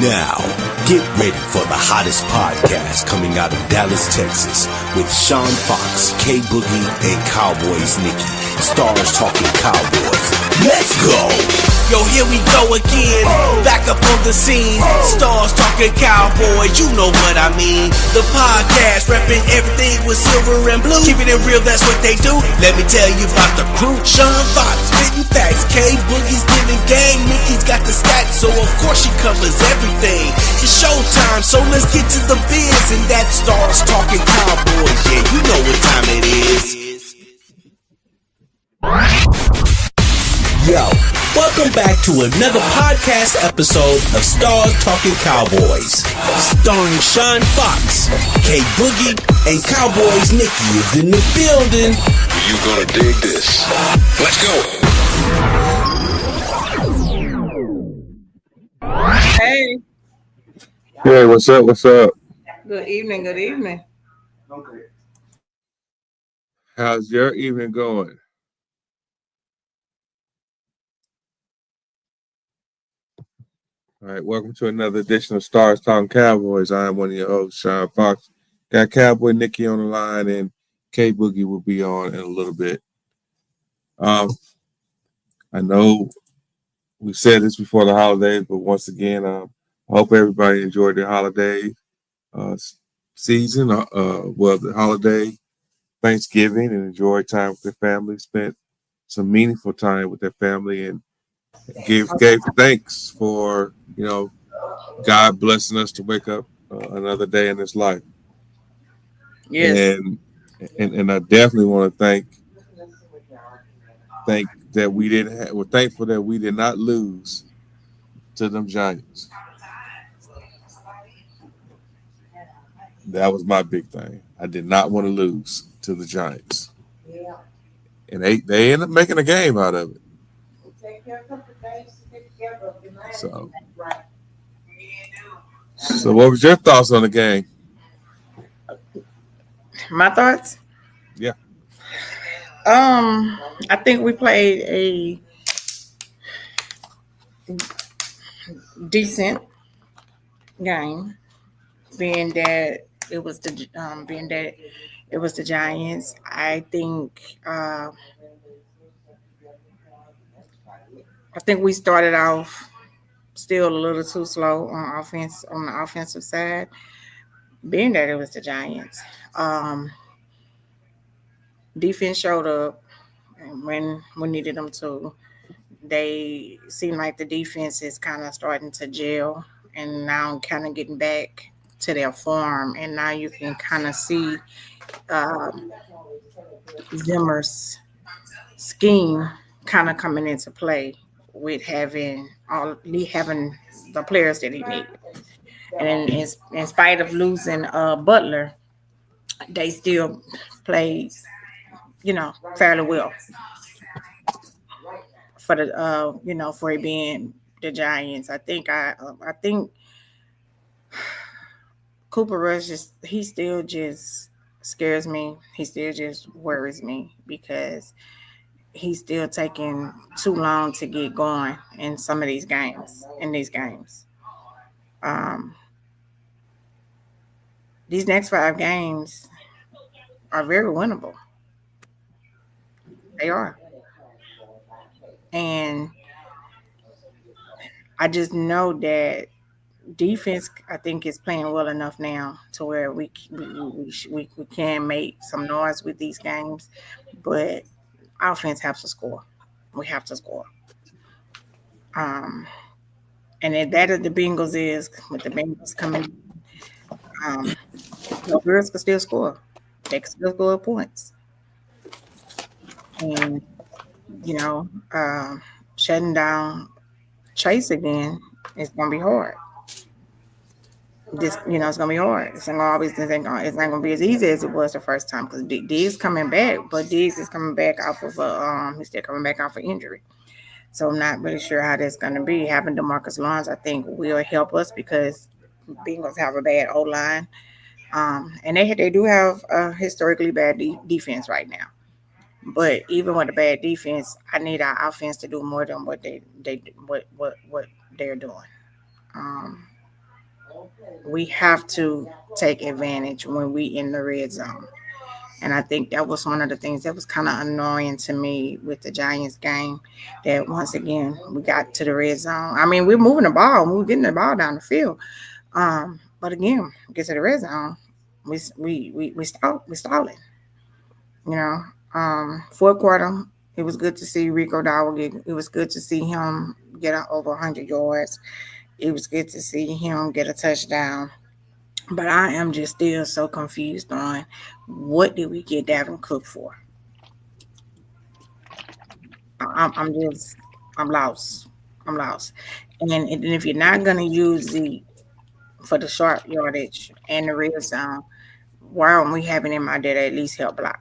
Now, get ready for the hottest podcast coming out of Dallas, Texas, with Sean Fox, K Boogie, and Cowboys Nikki. Stars talking Cowboys. Let's go! Yo, here we go again, back up on the scene. Stars talking Cowboys, you know what I mean. The podcast, repping everything with silver and blue. Keeping it real, that's what they do. Let me tell you about the crew. Sean Fox, spitting facts. K Boogie's giving game. Nikki's got the stats, so of course she covers everything. It's showtime, so let's get to the biz. And that Stars talking Cowboys, yeah, you know what time it is. Yo, welcome back to another podcast episode of Stars Talking Cowboys, starring Sean Fox, K Boogie, and Cowboys Nikki is in the building. You gonna dig this? Let's go. Hey. Hey, what's up? What's up? Good evening. Good evening. How's your evening going? All right, welcome to another edition of Stars Talking Cowboys. I am one of your hosts, Sean Fox. Got Cowboy Nikki on the line, and K Boogie will be on in a little bit. I know we said this before the holidays, but once again, I hope everybody enjoyed their holiday season. The holiday, Thanksgiving, and enjoyed time with their family. Spent some meaningful time with their family, and gave thanks for God blessing us to wake up another day in this life. Yes. And I definitely want to thank that we didn't. We're thankful that we did not lose to them Giants. That was my big thing. I did not want to lose to the Giants. Yeah. And they ended up making a game out of it. So what was your thoughts on the game? My thoughts? Yeah. I think we played a decent game, being that it was the Giants. I think we started off still a little too slow on the offensive side, being that it was the Giants. Defense showed up when we needed them to. They seem like the defense is kind of starting to gel and now kind of getting back to their form. And now you can kind of see Zimmer's scheme kind of coming into play with having the players that he needed. And in spite of losing Butler, they still played, fairly well for the for it being the Giants. I think Cooper Rush he still just scares me. He still just worries me because he's still taking too long to get going in some of these games. These next 5 games are very winnable. They are. And I just know that defense, I think, is playing well enough now to where we can make some noise with these games, but offense has to score. We have to score. And that is the Bengals is with the Bengals coming. The Bills can still score. They can still score points. And shutting down Chase again is gonna be hard. It's gonna be hard. It's not gonna be as easy as it was the first time because Diggs coming back, but Diggs is coming back off of he's still coming back off of injury. So I'm not really sure how that's gonna be. Having DeMarcus Lawrence, I think, will help us because Bengals have a bad O-line. And they do have a historically bad defense right now. But even with a bad defense, I need our offense to do more than what they're doing. we have to take advantage when we in the red zone. And I think that was one of the things that was kind of annoying to me with the Giants game. That once again we got to the red zone. I mean, we're moving the ball, we were getting the ball down the field. But again, get to the red zone, we stalling. You know, fourth quarter, it was good to see Rico Dowell get. It was good to see him get over 100 yards. It was good to see him get a touchdown. But I am just still so confused on what did we get Davin Cook for? I'm just I'm lost. I'm lost. And if you're not gonna use Zeke for the short yardage and the red zone, why aren't we having him out there to at least help block?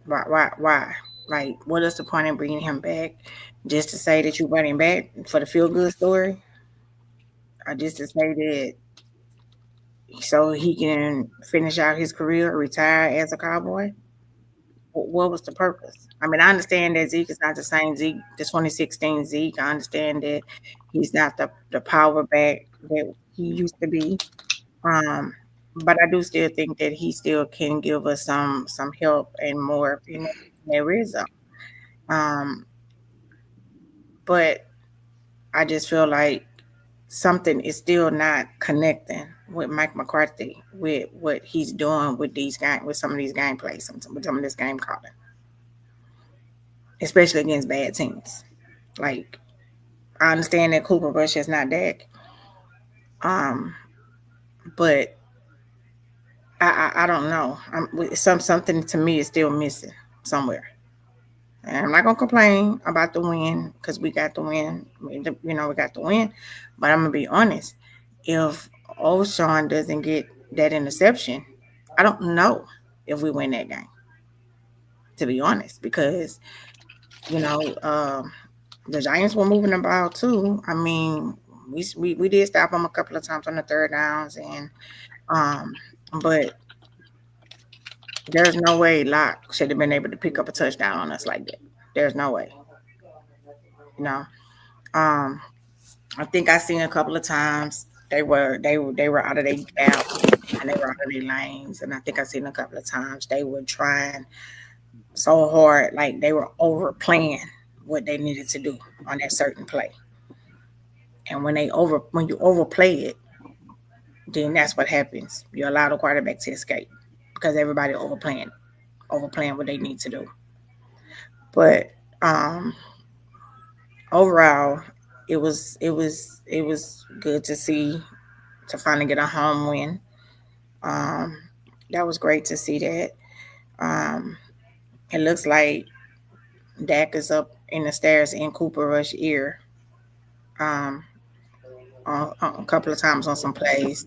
Why? Like, what is the point in bringing him back? Just to say that you brought him back for the feel good story, or just to say that so he can finish out his career, or retire as a Cowboy? What was the purpose? I mean, I understand that Zeke is not the same Zeke, the 2016 Zeke. I understand that he's not the power back that he used to be. Um, but I do still think that he still can give us some help and more in that red zone. Um, but I just feel like something is still not connecting with Mike McCarthy with what he's doing with these game with some of these gameplays, with some of this game calling, especially against bad teams. Like, I understand that Cooper Rush is not Dak, um, but I don't know. Something to me is still missing somewhere. And I'm not gonna complain about the win because we got the win. We got the win. But I'm gonna be honest. If O'Shawn doesn't get that interception, I don't know if we win that game. To be honest, because you know the Giants were moving the ball too. I mean, we did stop them a couple of times on the third downs, and um, but there's no way Locke should have been able to pick up a touchdown on us like that. There's no way. You know. Um, I think I seen a couple of times they were out of their gap and they were out of their lanes, and I think I seen a couple of times they were trying so hard, like they were overplaying what they needed to do on that certain play. And when you overplay it, then that's what happens. You allow the quarterback to escape because everybody overplaying what they need to do. But um, overall, it was good to see to finally get a home win. Um, that was great to see that. Um, it looks like Dak is up in the stairs in Cooper Rush ear um, a couple of times on some plays.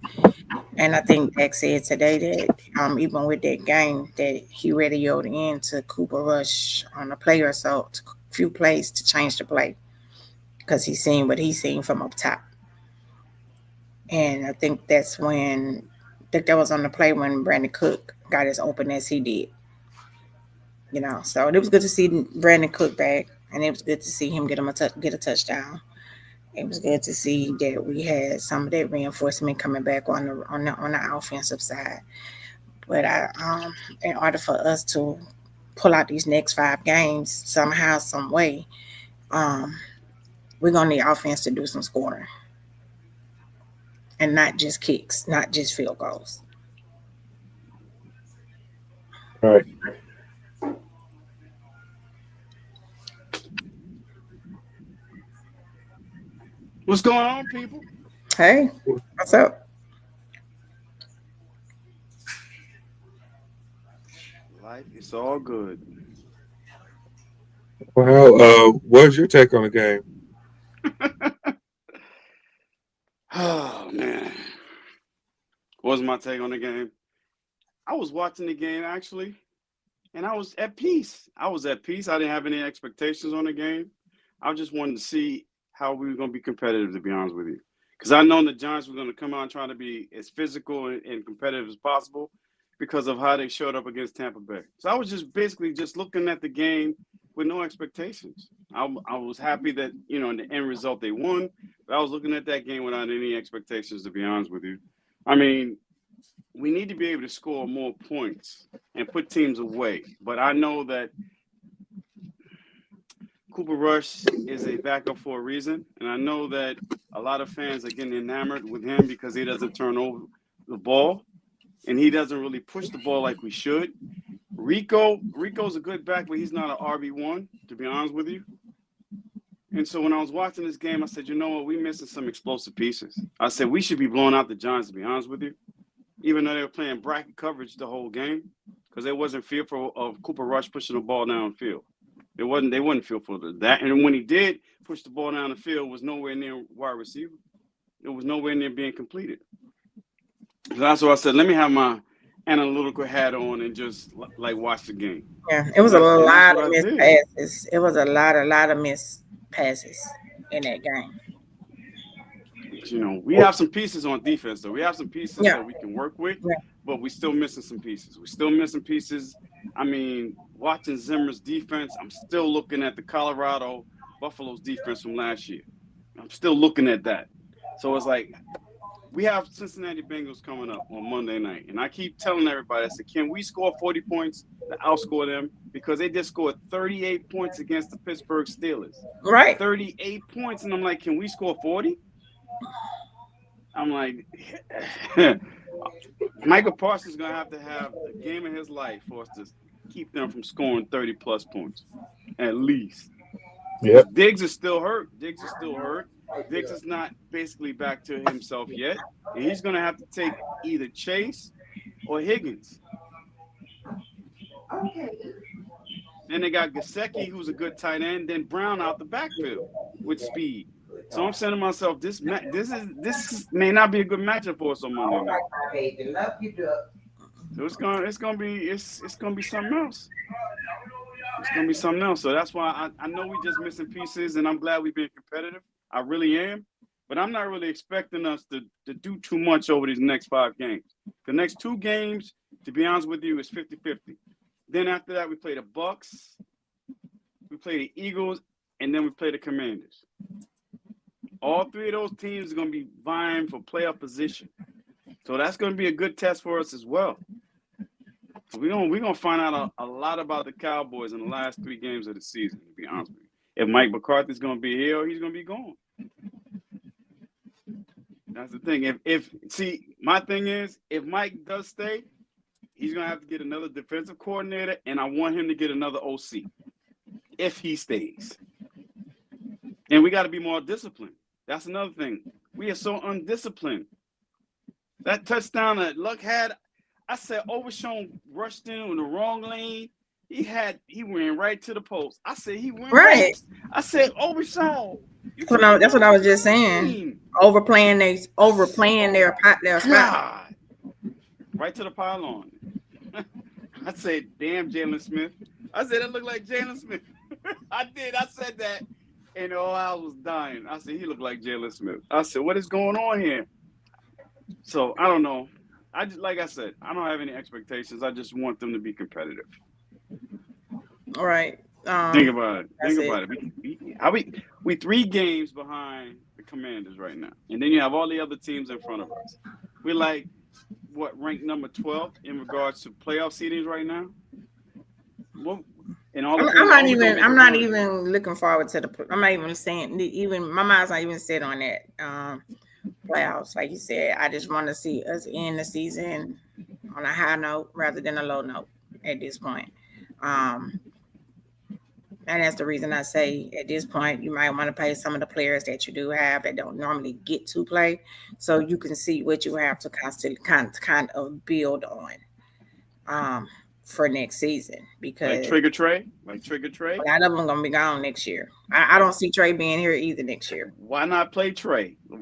And I think Dak said today that even with that game, that he radioed in to Cooper Rush on a play or so, a few plays to change the play because he's seen what he's seen from up top. And I think that was on the play when Brandon Cook got as open as he did. So it was good to see Brandon Cook back, and it was good to see him get a touchdown. It was good to see that we had some of that reinforcement coming back on the offensive side. But in order for us to pull out these next 5 games somehow, some way, um, we're gonna need offense to do some scoring and not just kicks, not just field goals. All right. What's going on, people? Hey, what's up? Life is all good. Well, what's your take on the game? Oh man, what was my take on the game? I was watching the game actually, and I was at peace. I was at peace. I didn't have any expectations on the game. I just wanted to see how we were going to be competitive, to be honest with you, because I know the Giants were going to come out and try to be as physical and competitive as possible because of how they showed up against Tampa Bay. So I was just basically just looking at the game with no expectations. I was happy that, you know, in the end result they won, but I was looking at that game without any expectations, to be honest with you. I mean, we need to be able to score more points and put teams away. But I know that Cooper Rush is a backup for a reason, and I know that a lot of fans are getting enamored with him because he doesn't turn over the ball, and he doesn't really push the ball like we should. Rico's a good back, but he's not an RB1, to be honest with you. And so when I was watching this game, I said, you know what, we're missing some explosive pieces. I said, we should be blowing out the Giants, to be honest with you, even though they were playing bracket coverage the whole game, because they wasn't fearful of Cooper Rush pushing the ball downfield. They wasn't fearful of that. And when he did push the ball down the field, it was nowhere near wide receiver. It was nowhere near being completed. So that's why I said, let me have my analytical hat on and just like watch the game. Yeah, it was a lot of missed passes. It was a lot of missed passes in that game. But, you know, we have some pieces on defense, though. We have some pieces that we can work with, but we're still missing some pieces. We're still missing pieces. I mean, watching Zimmer's defense, I'm still looking at the Colorado Buffalo's defense from last year. I'm still looking at that. So it's like, we have Cincinnati Bengals coming up on Monday night. And I keep telling everybody, I said, can we score 40 points to outscore them? Because they just scored 38 points against the Pittsburgh Steelers. Right. 38 points. And I'm like, can we score 40? I'm like, Michael Parsons is going to have the game of his life for us to keep them from scoring 30-plus points, at least. Yep. Diggs is still hurt. Diggs is not basically back to himself yet. And he's going to have to take either Chase or Higgins. Okay. Then they got Gesicki, who's a good tight end, then Brown out the backfield with speed. So I'm saying to myself, this may not be a good matchup for us on Monday night. So it's gonna be something else. It's gonna be something else. So that's why I know we just missing pieces, and I'm glad we've been competitive. I really am, but I'm not really expecting us to do too much over these next 5 games. The next 2 games, to be honest with you, is 50-50. Then after that, we play the Bucs, we play the Eagles, and then we play the Commanders. All 3 of those teams are going to be vying for playoff position. So that's going to be a good test for us as well. So we're gonna find out a lot about the Cowboys in the last 3 games of the season, to be honest with you. If Mike McCarthy's going to be here or he's going to be gone. That's the thing. My thing is, if Mike does stay, he's going to have to get another defensive coordinator, and I want him to get another OC if he stays. And we got to be more disciplined. That's another thing. We are so undisciplined. That touchdown that Luck had, I said Overshown rushed in the wrong lane. He went right to the post. I said he went right. I said Overshown. That's what I was just saying. Overplaying their spot. Right to the pylon. I said, damn Jalen Smith. I said it looked like Jalen Smith. I did. I said that. And I was dying. I said, he looked like Jalen Smith. I said, what is going on here? So, I don't know. Like I said, I don't have any expectations. I just want them to be competitive. All right. Think about it. We 3 games behind the Commanders right now. And then you have all the other teams in front of us. We're like, ranked number 12 in regards to playoff seedings right now? Well, I'm not even looking forward to I'm not even saying, even my mind's not even set on that playoffs. Like you said, I just want to see us end the season on a high note rather than a low note at this point. And that's the reason I say at this point, you might want to play some of the players that you do have that don't normally get to play, so you can see what you have to constantly kind of build on for next season. Because like Trigger Trey, a lot of them gonna be gone next year. I don't see Trey being here either next year. Why not play Trey? I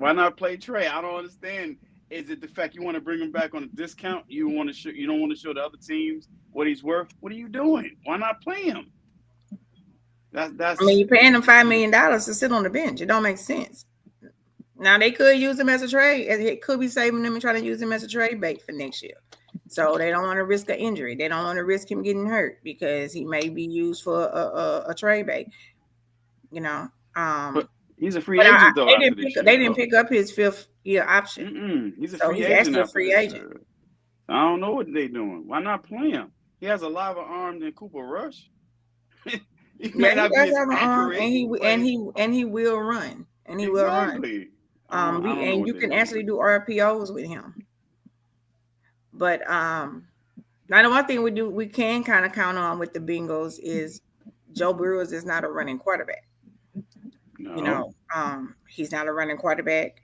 don't understand. Is it the fact you want to bring him back on a discount? You don't want to show the other teams what he's worth? What are you doing? Why not play him? That's. I mean, you're paying him $5 million to sit on the bench. It don't make sense. Now they could use him as a trade. It could be saving them and trying to use him as a trade bait for next year. So they don't want to risk an injury. They don't want to risk him getting hurt because he may be used for a trade bait. You know. But he's a free But agent though after this year. they didn't pick up his 5th-year option. He's a So free he's agent actually a after free this agent. year. I don't know what they're doing. Why not play him? He has a liver arm than Cooper Rush. He may not be as accurate, and he will run, and he will run. exactly. I don't know And what you they're can doing. actually do RPOs with him. But now the one thing we can kind of count on with the Bengals is Joe Burrows is not a running quarterback. No. You know, he's not a running quarterback.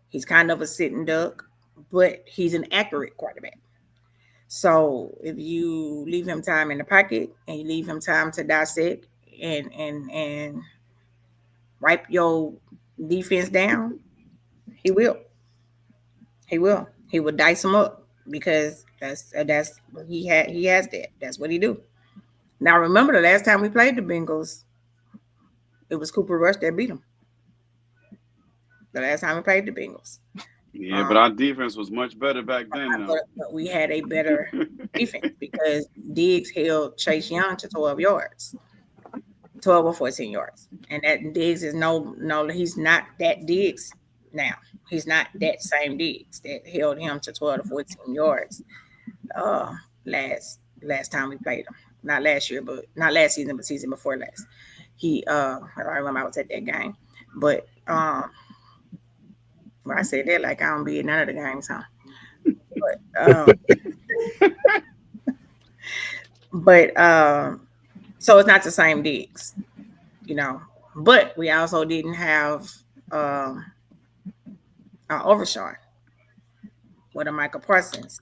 He's kind of a sitting duck, but he's an accurate quarterback. So if you leave him time in the pocket and you leave him time to dissect and wipe your defense down, he will. He will. He will dice them up because that's he has that. That's what he do. Now remember the last time we played the Bengals, it was Cooper Rush that beat him. The last time we played the Bengals. Yeah, but our defense was much better back then. But we had a better defense because Diggs held Chase Young to 12 yards, 12 or 14 yards, and that Diggs is no, he's not that Diggs now. He's not that same Diggs that held him to 12 to 14 yards. Last time we played him, not last year, but not last season, but season before last. I remember I was at that game, but well, I said that like I don't be at none of the games, huh? But so it's not the same Diggs, you know. But we also didn't have Overshawn with a Michael Parsons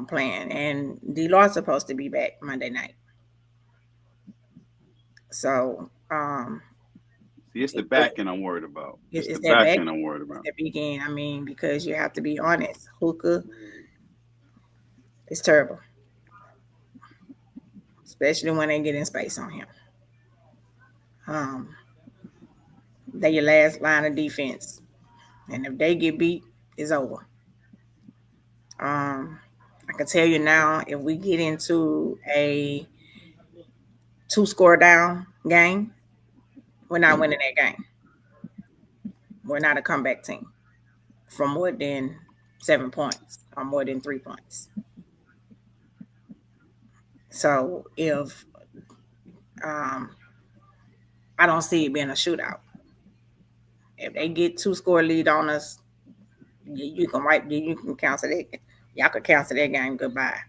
playing, and D-Law's supposed to be back Monday night. So it's the back end I'm worried about. It's the that back end I'm worried about. The beginning, I mean, because you have to be honest, Hooker is terrible, especially when they get in space on him. They're your last line of defense, and if they get beat, it's over. I can tell you now, if we get into a 2-score down game, we're not winning that game. We're not a comeback team from more than 7 points or more than 3 points. So if I don't see it being a shootout. If they get 2-score lead on us, you can cancel it. Y'all could cancel that game goodbye.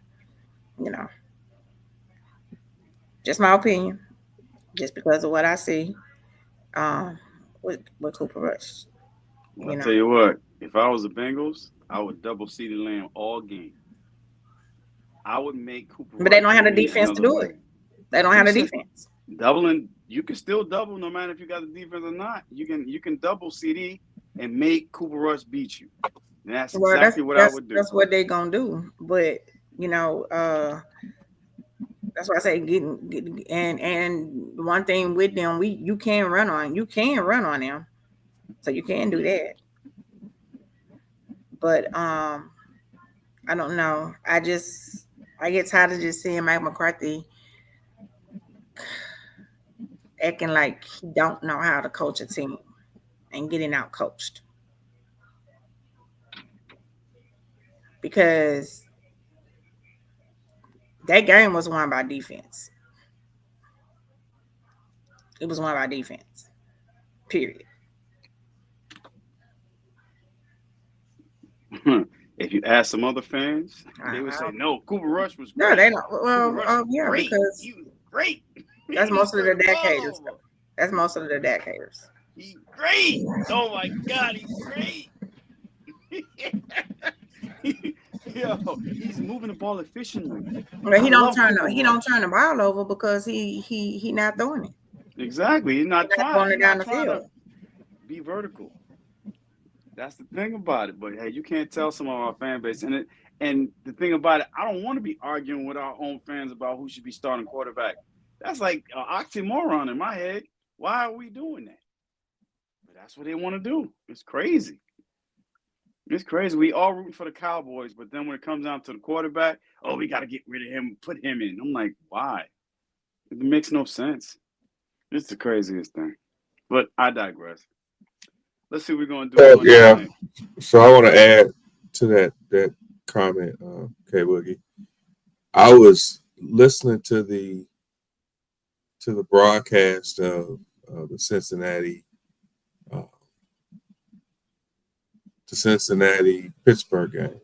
You know, just my opinion, just because of what I see with Cooper Rush. Well, I'll tell you what, if I was the Bengals, I would double CeeDee Lamb all game. I would make Cooper But they don't have the defense to do it. They don't have the defense. Doubling, you can still double no matter if you got the defense or not. You can double CD and make Cooper Rush beat you. And that's exactly what I would do. That's what they're gonna do. But you know, that's why I say getting and one thing with them, you can run on them, so you can do that. But I don't know. I get tired of just seeing Mike McCarthy acting like he don't know how to coach a team and getting out coached. Because that game was won by defense. It was won by defense. Period. If you ask some other fans, they would say, "No, Cooper Rush was great." No, they don't. Well, yeah, great. because He was great. That's most of the Dak haters. That's most of the Dak haters. He's great. Oh my God, he's great. Yo, he's moving the ball efficiently. But he don't turn the ball over because he not throwing it. Exactly. He's not trying down the field. To be vertical. That's the thing about it. But hey, you can't tell some of our fan base. And the thing about it, I don't want to be arguing with our own fans about who should be starting quarterback. That's like an oxymoron in my head. Why are we doing that? But that's what they want to do. It's crazy. It's crazy. We all rooting for the Cowboys, but then when it comes down to the quarterback, oh, we got to get rid of him, put him in. I'm like, why? It makes no sense. It's the craziest thing. But I digress. Let's see what we're going to do Monday Yeah. night. So I want to add to that comment, K Boogie. I was listening to the broadcast of the Cincinnati Pittsburgh game,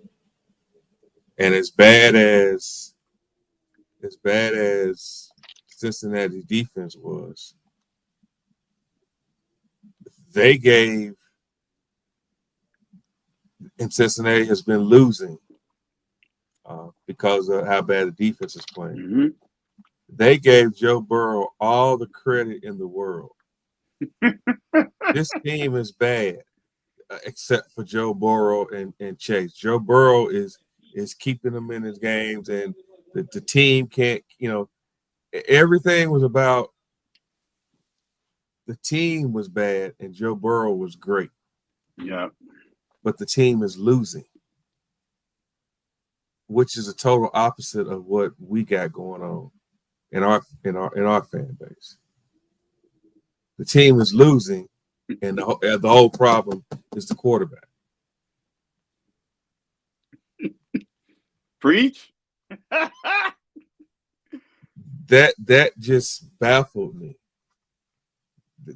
and as bad as Cincinnati defense was, they gave, and Cincinnati has been losing because of how bad the defense is playing. Mm-hmm. They gave Joe Burrow all the credit in the world. This team is bad, except for Joe Burrow and Chase. Joe Burrow is keeping them in his games, and the team can't, everything was about the team was bad and Joe Burrow was great. Yeah. But the team is losing, which is a total opposite of what we got going on in our fan base. The team is losing, and the whole problem is the quarterback. Preach. That just baffled me.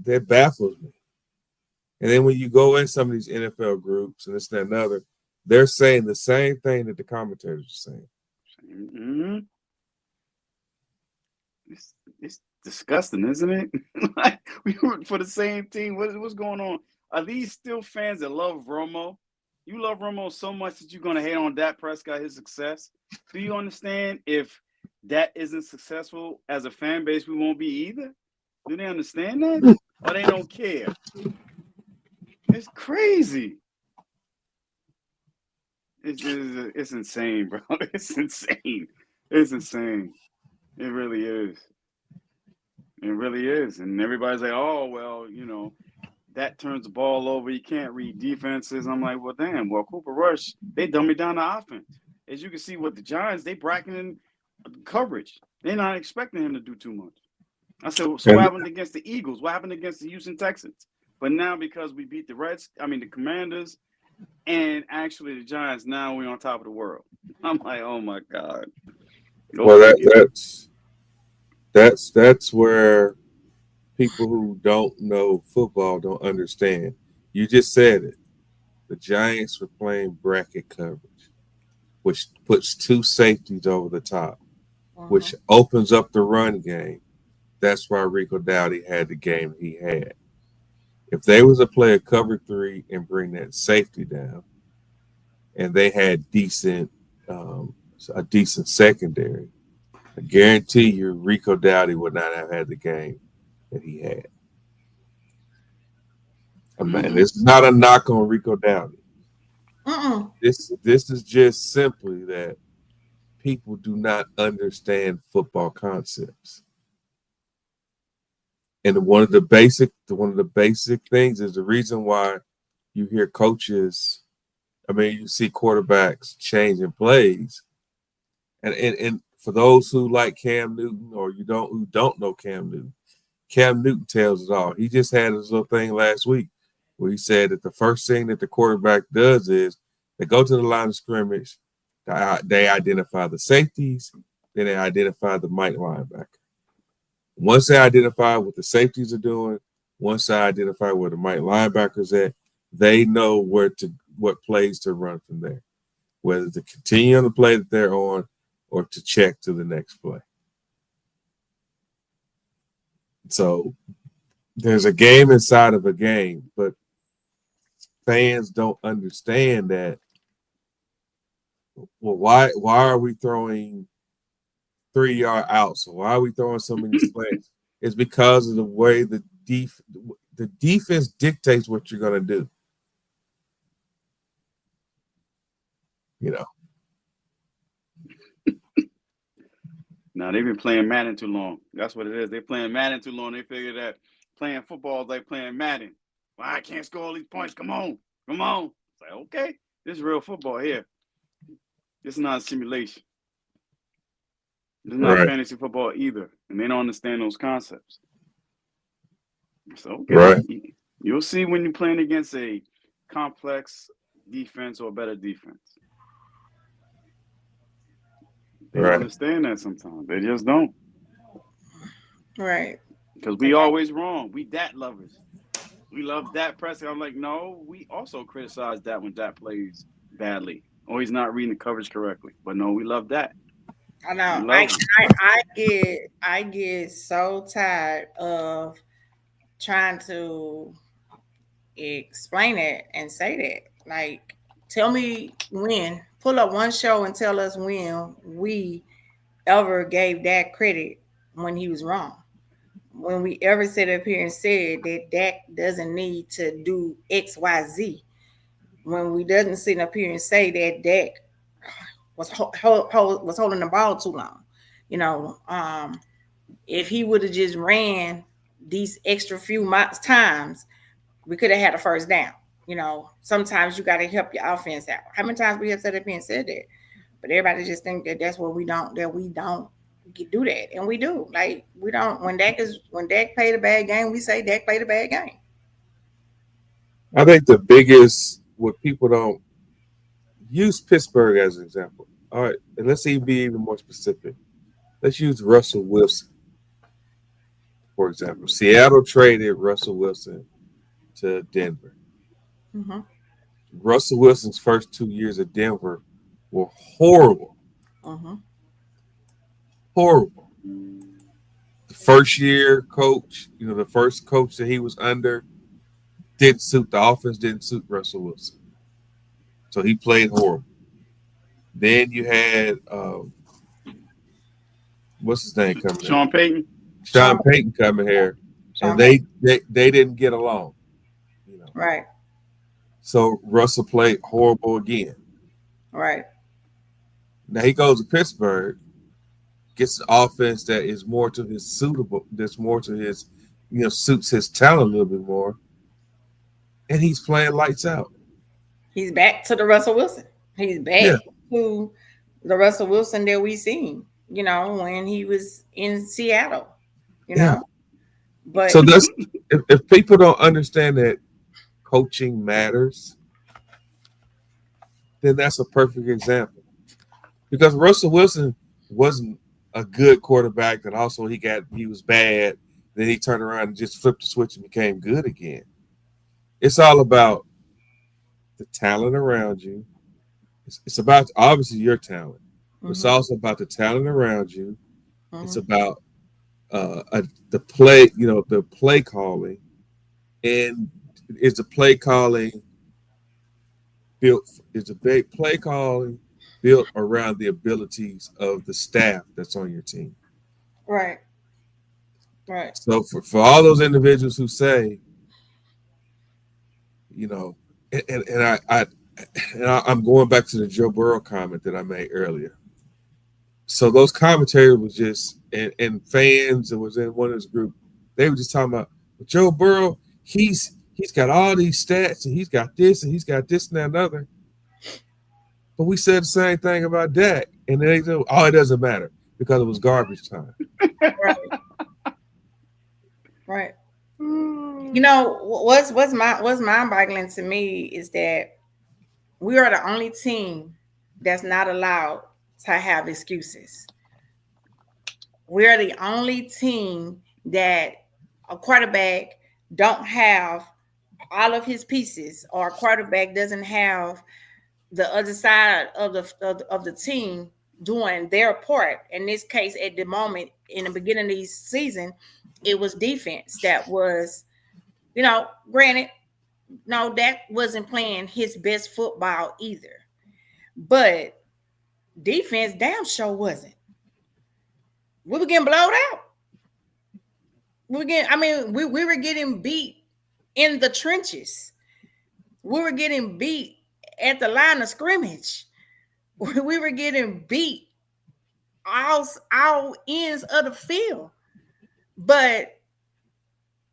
That baffles me. And then when you go in some of these NFL groups and this and another, they're saying the same thing that the commentators are saying. Mm-hmm. It's disgusting, isn't it? Like, we root for the same team. What's going on? Are these still fans that love Romo? You love Romo so much that you're going to hate on Dak Prescott, his success. Do you understand if that isn't successful as a fan base, we won't be either? Do they understand that? Or they don't care? It's crazy. It's insane, bro. It's insane. It's insane. It really is. It really is. And everybody's like, oh, well, that turns the ball over. You can't read defenses. I'm like, well, damn. Well, Cooper Rush, they dummy down the offense. As you can see with the Giants, they bracketing coverage. They're not expecting him to do too much. I said, so what happened against the Eagles? What happened against the Houston Texans? But now because we beat the Commanders, and actually the Giants, now we're on top of the world. I'm like, oh my God. Well, that's where people who don't know football don't understand. You just said it. The Giants were playing bracket coverage, which puts two safeties over the top, which opens up the run game. That's why Rico Dowdy had the game he had. If they was to play a cover 3 and bring that safety down, and they had a decent secondary, I guarantee you Rico Dowdy would not have had the game that he had. And this is not a knock on Rico Dowdy. This is just simply that people do not understand football concepts. And one of the basic things is the reason why you hear coaches, you see quarterbacks changing plays. And for those who like Cam Newton or who don't know Cam Newton tells it all. He just had his little thing last week where he said that the first thing that the quarterback does is they go to the line of scrimmage, they identify the safeties, then they identify the Mike linebacker. Once they identify what the safeties are doing, once they identify where the Mike linebacker's at, they know what plays to run from there, whether to continue on the play that they're on or to check to the next play. So there's a game inside of a game, but fans don't understand that. Well, why are we throwing 3-yard outs? Why are we throwing so many slants? It's because of the way the defense dictates what you're going to do. Now they've been playing Madden too long. That's what it is. They're playing Madden too long. They figure that playing football is like playing Madden. Well, I can't score all these points. Come on. It's like, okay. This is real football here. It's not a simulation. It's not Right. fantasy football either, and they don't understand those concepts. So okay, Right. you'll see when you're playing against a complex defense or better defense. They don't Right. understand that sometimes. They just don't. Right. Because we always wrong. We dat lovers. We love Dak Prescott. I'm like, no, we also criticize that when Dak plays badly or he's not reading the coverage correctly. But no, we love that. I know. We love him. I get so tired of trying to explain it and say that. Like, tell me when. Pull up one show and tell us when we ever gave Dak credit when he was wrong. When we ever sit up here and said that Dak doesn't need to do X, Y, Z. When we doesn't sit up here and say that Dak was was holding the ball too long. You know, if he would have just ran these extra few times, we could have had a first down. You know, sometimes you got to help your offense out. How many times we have said up here and said that? But everybody just think that that's what we don't do that, and we do. Like we don't. When Dak played a bad game, we say Dak played a bad game. I think the biggest, what people don't use Pittsburgh as an example. All right, and let's be even more specific. Let's use Russell Wilson, for example. Seattle traded Russell Wilson to Denver. Mm-hmm. Russell Wilson's first 2 years at Denver were horrible. Mm-hmm. Horrible. The first year coach, the first coach that he was under didn't suit the offense, didn't suit Russell Wilson. So he played horrible. Then you had what's his name coming in? Sean Payton. Sean Payton coming here. And they didn't get along. Right. So Russell played horrible again. Right. Now he goes to Pittsburgh, gets an offense that is more to his that's more to his, suits his talent a little bit more. And he's playing lights out. He's back to the Russell Wilson. He's back to the Russell Wilson that we seen, when he was in Seattle, But so that's if people don't understand that coaching matters, then that's a perfect example. Because Russell Wilson wasn't a good quarterback, and also he was bad. Then he turned around and just flipped the switch and became good again. It's all about the talent around you. It's about obviously your talent. Mm-hmm. It's also about the talent around you. Mm-hmm. It's about the play calling, and is the play calling built? Is a big play calling built around the abilities of the staff that's on your team? Right. Right. So for all those individuals who say, I'm going back to the Joe Burrow comment that I made earlier. So those commentators was just and fans that was in one of this group, they were just talking about Joe Burrow. He's got all these stats and he's got this and he's got this and that and other. But we said the same thing about Dak, and they said, "Oh, it doesn't matter because it was garbage time." Right. Right. What's mind-boggling to me is that we are the only team that's not allowed to have excuses. We're the only team that a quarterback don't have all of his pieces, or a quarterback doesn't have the other side of the team doing their part. In this case, at the moment, in the beginning of the season, it was defense that was, granted, no, Dak wasn't playing his best football either. But defense damn sure wasn't. We were getting blown out. We were getting beat in the trenches. We were getting beat at the line of scrimmage. We were getting beat all ends of the field. But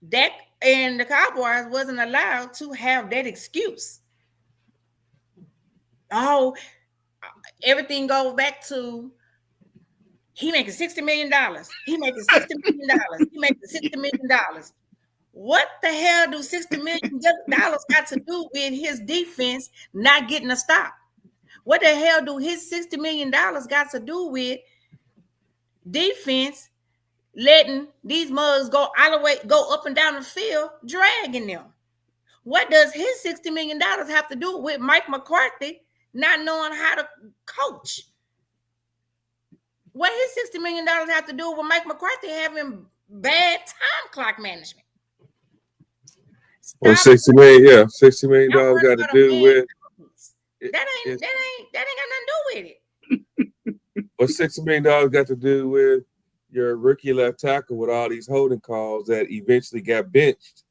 Dak and the Cowboys wasn't allowed to have that excuse. Oh, everything goes back to he making $60 million. He making $60 million. He making $60 million. What the hell do $60 million got to do with his defense not getting a stop? What the hell do his $60 million got to do with defense letting these mugs go all the way, go up and down the field, dragging them? What does his $60 million have to do with Mike McCarthy not knowing how to coach? What his $60 million have to do with Mike McCarthy having bad time clock management? Well, $60 million got to do with that ain't got nothing to do with it. What $60 million got to do with your rookie left tackle with all these holding calls that eventually got benched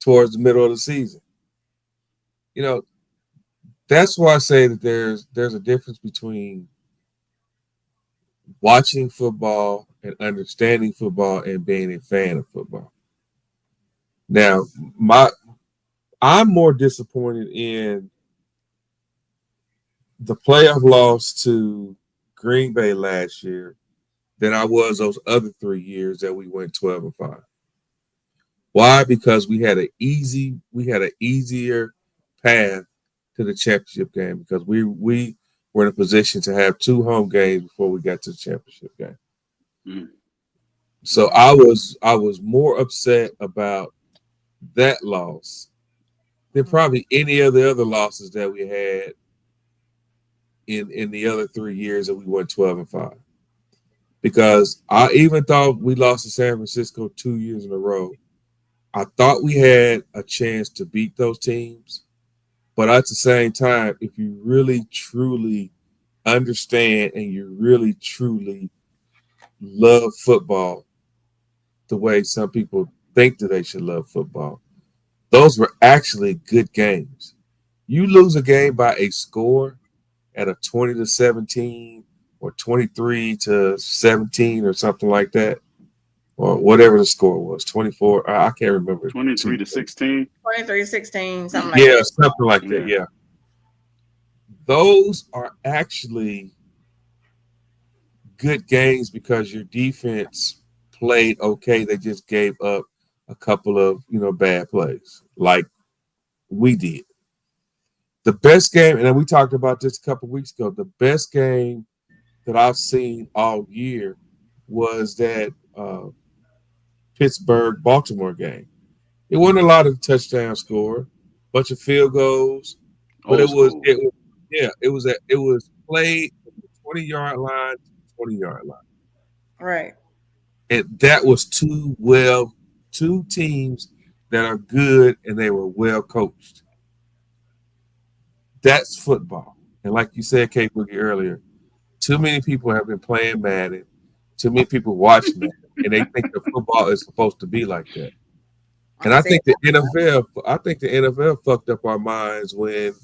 towards the middle of the season? You know, that's why I say that there's a difference between watching football and understanding football and being a fan of football. Now, I'm more disappointed in the playoff loss to Green Bay last year than I was those other 3 years that we went 12-5. Why? Because we had an easier path to the championship game because we were in a position to have 2 home games before we got to the championship game. Mm. So I was more upset about that loss than probably any of the other losses that we had in the other 3 years that we went 12-5. Because I even thought we lost to San Francisco 2 years in a row. I thought we had a chance to beat those teams. But at the same time, if you really, truly understand and you really, truly love football the way some people think that they should love football, those were actually good games. You lose a game by a score at a 20-17 or 23-17 or something like that, or whatever the score was, 24. I can't remember. 23-16. 23-16, something like that. Yeah, something like that. Yeah. Those are actually good games because your defense played okay. They just gave up a couple of bad plays like we did. The best game, and we talked about this a couple of weeks ago, the best game that I've seen all year was that Pittsburgh-Baltimore game. It wasn't a lot of touchdown score, bunch of field goals, but it was played from the 20-yard line to the 20-yard line. Right. And that was two teams that are good and they were well coached. That's football. And like you said, K Boogie, earlier, too many people have been playing Madden. Too many people watch Madden, and they think the football is supposed to be like that. And I think the NFL fucked up our minds when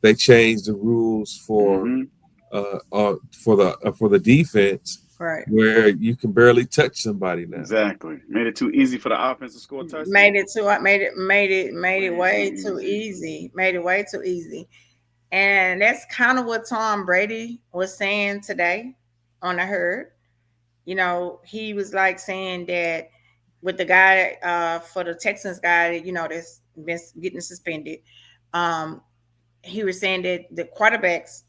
they changed the rules for the defense, right? Where you can barely touch somebody now. Exactly, made it too easy for the offense to score touchdowns. Made it way too easy. Made it way too easy. And that's kind of what Tom Brady was saying today on the herd. He was like saying that with the guy for the Texans guy, that's been getting suspended. He was saying that the quarterbacks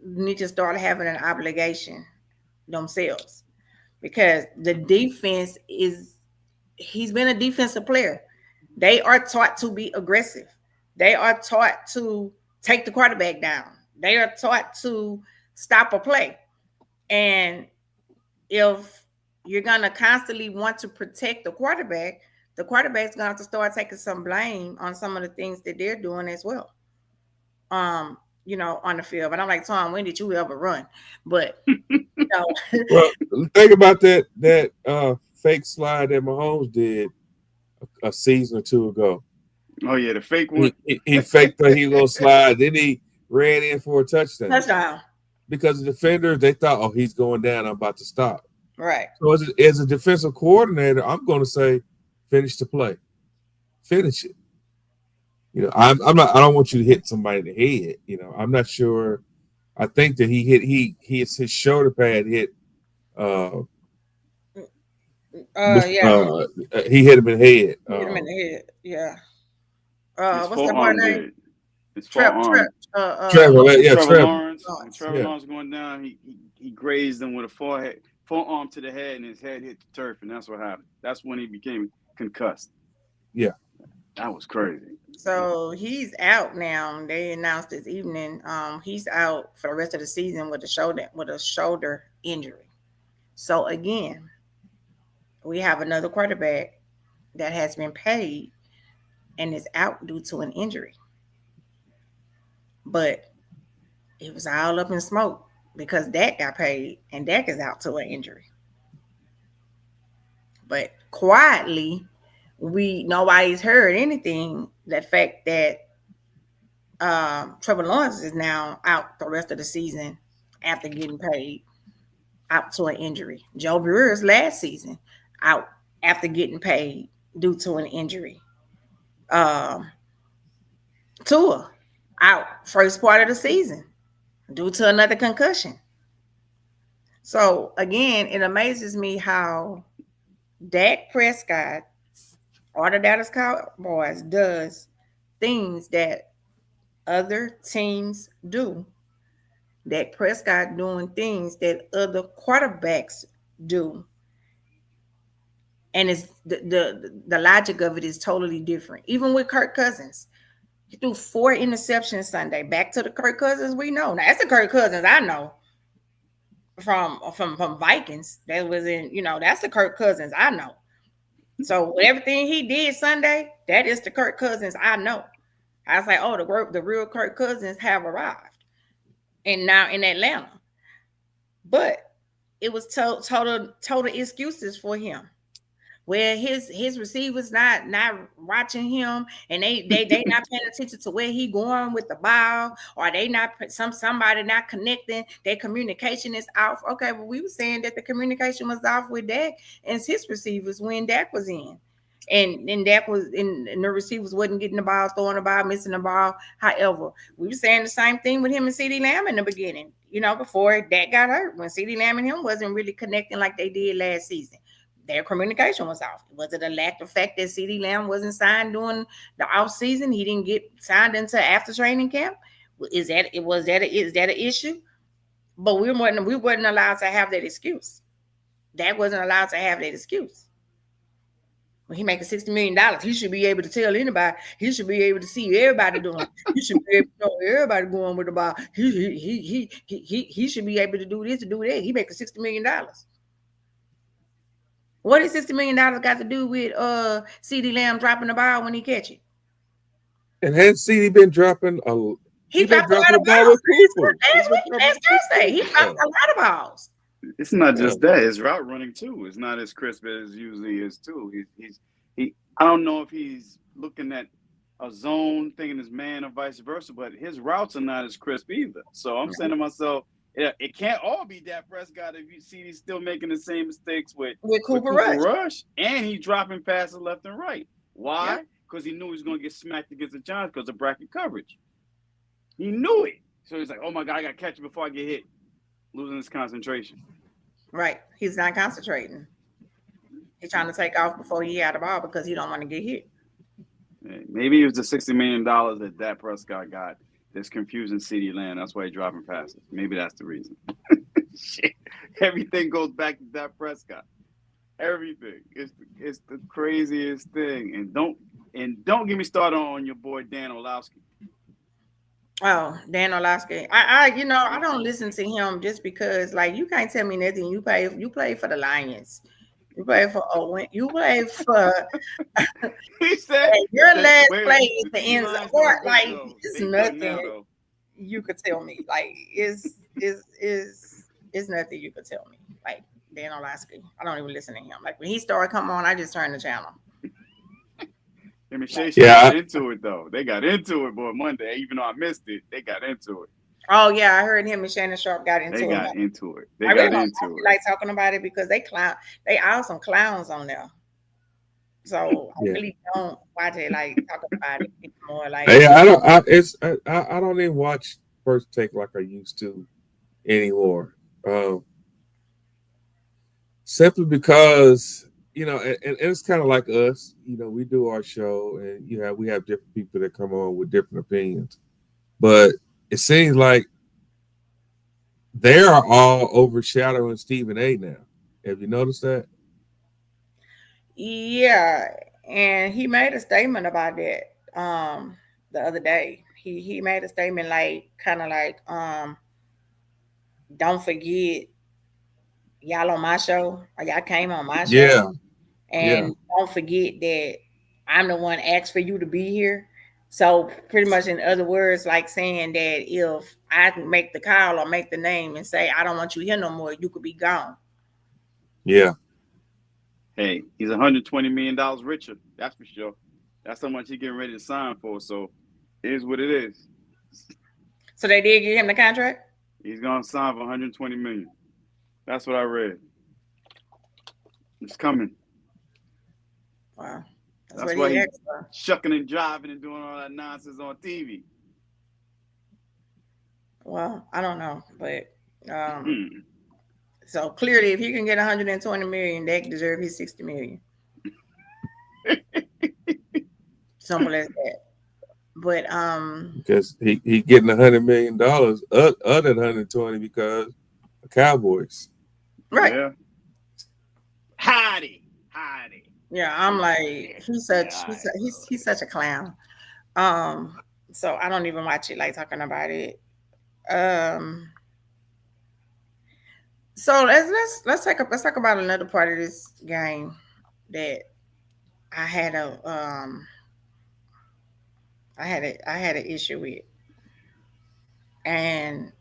need to start having an obligation themselves because the defense he's been a defensive player. They are taught to be aggressive. They are taught to take the quarterback down. They are taught to stop a play. And if you're going to constantly want to protect the quarterback's going to have to start taking some blame on some of the things that they're doing as well. On the field. But I'm like, Tom, when did you ever run? But well, think about that fake slide that Mahomes did a season or two ago. Oh yeah, the fake one. He faked that he was gonna slide. Then he ran in for a touchdown. Touchdown. Because the defenders, they thought, oh, he's going down. I'm about to stop. Right. So as a defensive coordinator, I'm going to say, finish the play. Finish it. You know, I'm not. I don't want you to hit somebody in the head. You know, I'm not sure. I think that his shoulder pad hit. Uh, Yeah, he hit him in the head. hit him in the head. Yeah. His What's that boy forearm name? did. His Trap. forearm. Trevor, yeah, Trevor Trevor. Lawrence. When Lawrence. Trevor Yeah, Lawrence going down, he grazed him with a forearm to the head, and his head hit the turf, and that's what happened. That's when he became concussed. yeah. That was crazy. So he's out now. They announced this evening. He's out for the rest of the season with a shoulder injury. So again, we have another quarterback that has been paid and is out due to an injury. But it was all up in smoke because Dak got paid and Dak is out to an injury. But quietly, nobody's heard anything. That fact that Trevor Lawrence is now out the rest of the season after getting paid out to an injury. Joe Burrow's last season out after getting paid due to an injury. Um, Tua out first part of the season due to another concussion. So again, it amazes me how Dak Prescott or the Dallas Cowboys does things that other teams do. Dak Prescott doing things that other quarterbacks do. And it's the logic of it is totally different. Even with Kirk Cousins, he threw 4 interceptions Sunday. Back to the Kirk Cousins we know. Now that's the Kirk Cousins I know from Vikings. That was that's the Kirk Cousins I know. So with everything he did Sunday, that is the Kirk Cousins I know. I was like, oh, the real Kirk Cousins have arrived, and now in Atlanta. But it was total excuses for him. Where his receivers not watching him, and they not paying attention to where he going with the ball, or they not somebody not connecting. Their communication is off. Okay, but we were saying that the communication was off with Dak and his receivers when Dak was in, and Dak was in, and the receivers wasn't getting the ball, throwing the ball, missing the ball. However, we were saying the same thing with him and CeeDee Lamb in the beginning. Before Dak got hurt, when CeeDee Lamb and him wasn't really connecting like they did last season. Their communication was off. Was it a lack of fact that CeeDee Lamb wasn't signed during the off season? He didn't get signed into after training camp. Is that an issue? But we weren't allowed to have that excuse. Dak wasn't allowed to have that excuse. When he making $60 million, he should be able to tell anybody. He should be able to see everybody doing. He should be able to know everybody going with the ball. He should be able to do this, to do that. He making $60 million. What does $60 million got to do with CeeDee Lamb dropping the ball when he catch it? And has CeeDee been dropping a? He been dropped a lot dropping of the ball balls with last Thursday. He dropped a lot of balls. It's not just that; his route running too is not as crisp as usually is too. He. I don't know if he's looking at a zone, thinking his man, or vice versa, but his routes are not as crisp either. So I'm saying to myself, it can't all be Dak Prescott if you see he's still making the same mistakes with Cooper Rush, and he's dropping passes left and right. Why? Because he knew he was going to get smacked against the Giants because of bracket coverage. He knew it. So he's like, oh my God, I got to catch it before I get hit. Losing his concentration. Right. He's not concentrating. He's trying to take off before he had the ball because he don't want to get hit. Maybe it was the $60 million that Dak Prescott got that's confusing CeeDee Lamb. That's why he's dropping passes. Maybe that's the reason. Shit. Everything goes back to Dak Prescott. Everything. It's the craziest thing. And don't get me started on your boy Dan Orlovsky. Oh, Dan Orlovsky. I don't listen to him just because, like, you can't tell me nothing. You play for the Lions. You play for Owen. You play for. He said your last play is the end zone. Like, it's nothing you could tell me. Like, it's nothing you could tell me. Like, Dan Orlovsky. I don't even listen to him. Like, when he started coming on, I just turned the channel. Him and Shay got into it though. They got into it, boy. Monday, even though I missed it, they got into it. Oh yeah, I heard him and Shannon Sharp got into it. They got into it. I really like talking about it because they are some clowns on there. So I Yeah. really don't watch it, like talk about it anymore. Like, Hey, I don't. I don't even watch First Take like I used to anymore. Um, Simply because and it's kind of like us. We do our show, and we have different people that come on with different opinions. But it seems like they are all overshadowing Stephen A. now. Have you noticed that? yeah, and he made a statement about that the other day. He made a statement like kind of like don't forget y'all on my show or y'all came on my show, Yeah, yeah, and don't forget that I'm the one asked for you to be here. So pretty much in other words, like saying that if I can make the call or make the name and say I don't want you here no more, you could be gone. yeah. Hey, he's $120 million richer. That's for sure. That's how much he's getting ready to sign for. So, it is what it is. So they did give him the contract. He's gonna sign for 120 million. That's what I read. It's coming. Wow, that's That's what why he he asked for. shucking and driving and doing all that nonsense on TV. Well, I don't know, but so clearly, if he can get 120 million, they deserve his 60 million. Simple as that. But Because he getting $100 million, other than 120 because of Cowboys. right, Yeah. Howdy. Howdy. yeah, I'm like Yeah. he's such a clown. Um, so I don't even watch it like talking about it. Um, so let's talk about another part of this game that I had a I had an issue with, and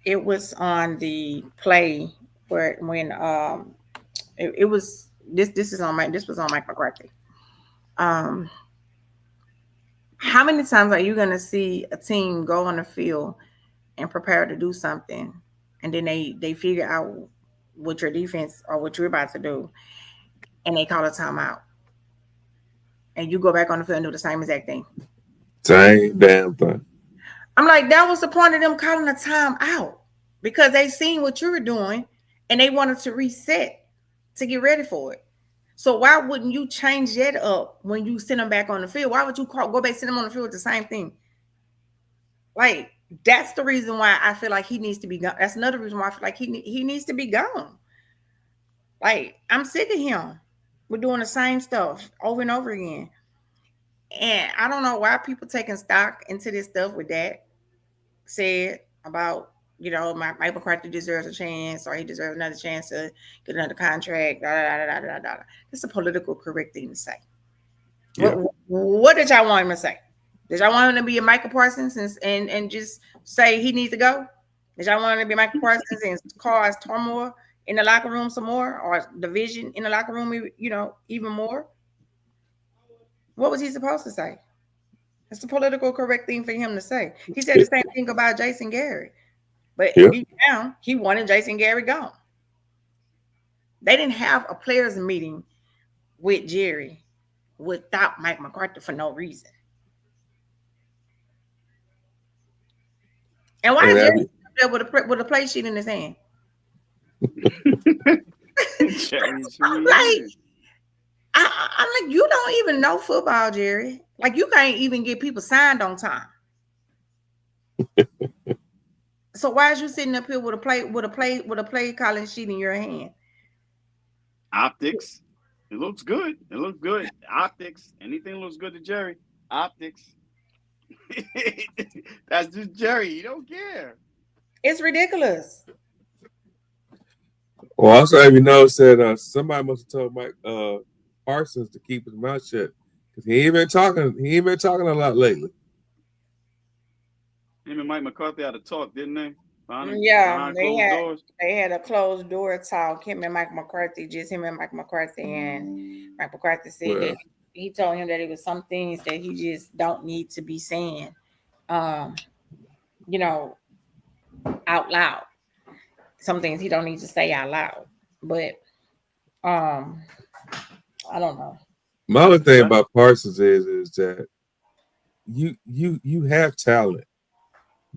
it was on the play where when it was this was on Mike McCarthy. Um, how many times are you gonna see a team go on the field and prepare to do something, and then they figure out what your defense or what you're about to do, and they call a timeout, and you go back on the field and do the same exact thing? Same damn thing. I'm like, that was the point of them calling a timeout because they seen what you were doing, and they wanted to reset to get ready for it. So why wouldn't you change that up when you send them back on the field? Why would you go back send them on the field with the same thing? Like, that's the reason why I feel like he needs to be gone. That's another reason why I feel like he needs to be gone. Like, I'm sick of him. We're doing the same stuff over and over again. And I don't know why people taking stock into this stuff with that said about, Mike McCarthy deserves a chance or he deserves another chance to get another contract. Da, da, da, da, da, da. It's a political correct thing to say. Yeah. What did y'all want him to say? Did y'all want him to be a Michael Parsons and just say he needs to go? Did y'all want him to be Michael Parsons and cause turmoil in the locker room some more, or division in the locker room, even more? What was he supposed to say? It's the political correct thing for him to say. He said the same thing about Jason Garrett, but Yeah. deep down, he wanted Jason Garrett gone. They didn't have a players' meeting with Jerry without Mike McCarthy for no reason. And why And is have Jerry you, there with a play sheet in his hand? Jerry I'm Chewy like, is. I'm like, you don't even know football, Jerry. Like, you can't even get people signed on time. So why is you sitting up here with a play calling sheet in your hand? Optics. It looks good. It looks good. Optics. Anything looks good to Jerry. Optics. That's just Jerry. He don't care. It's ridiculous. well, also have you noticed that somebody must have told Mike Parsons to keep his mouth shut because he ain't been talking. He ain't been talking a lot lately. Him and Mike McCarthy had a talk, didn't they? Yeah, Behind closed doors. they had a closed door talk. Him and Mike McCarthy, just him and Mike McCarthy, and Mike McCarthy said that Well, he told him that it was some things that he just don't need to be saying, um, you know, out loud. Some things he don't need to say out loud. But um, I don't know. My other thing about Parsons is that you have talent.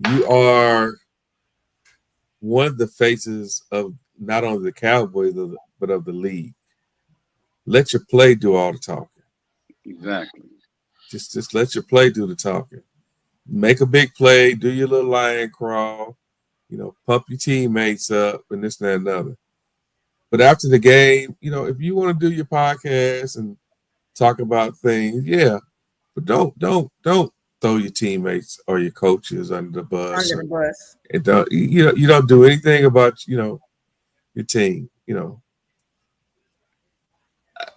You are one of the faces of not only the Cowboys but of the league. Let your play do all the talking. Exactly. Just let your play do the talking. Make a big play, do your little lion crawl, pump your teammates up and this, that, and another. But after the game, if you want to do your podcast and talk about things, yeah, but don't throw your teammates or your coaches under the bus. Under the bus. And you don't do anything about your team.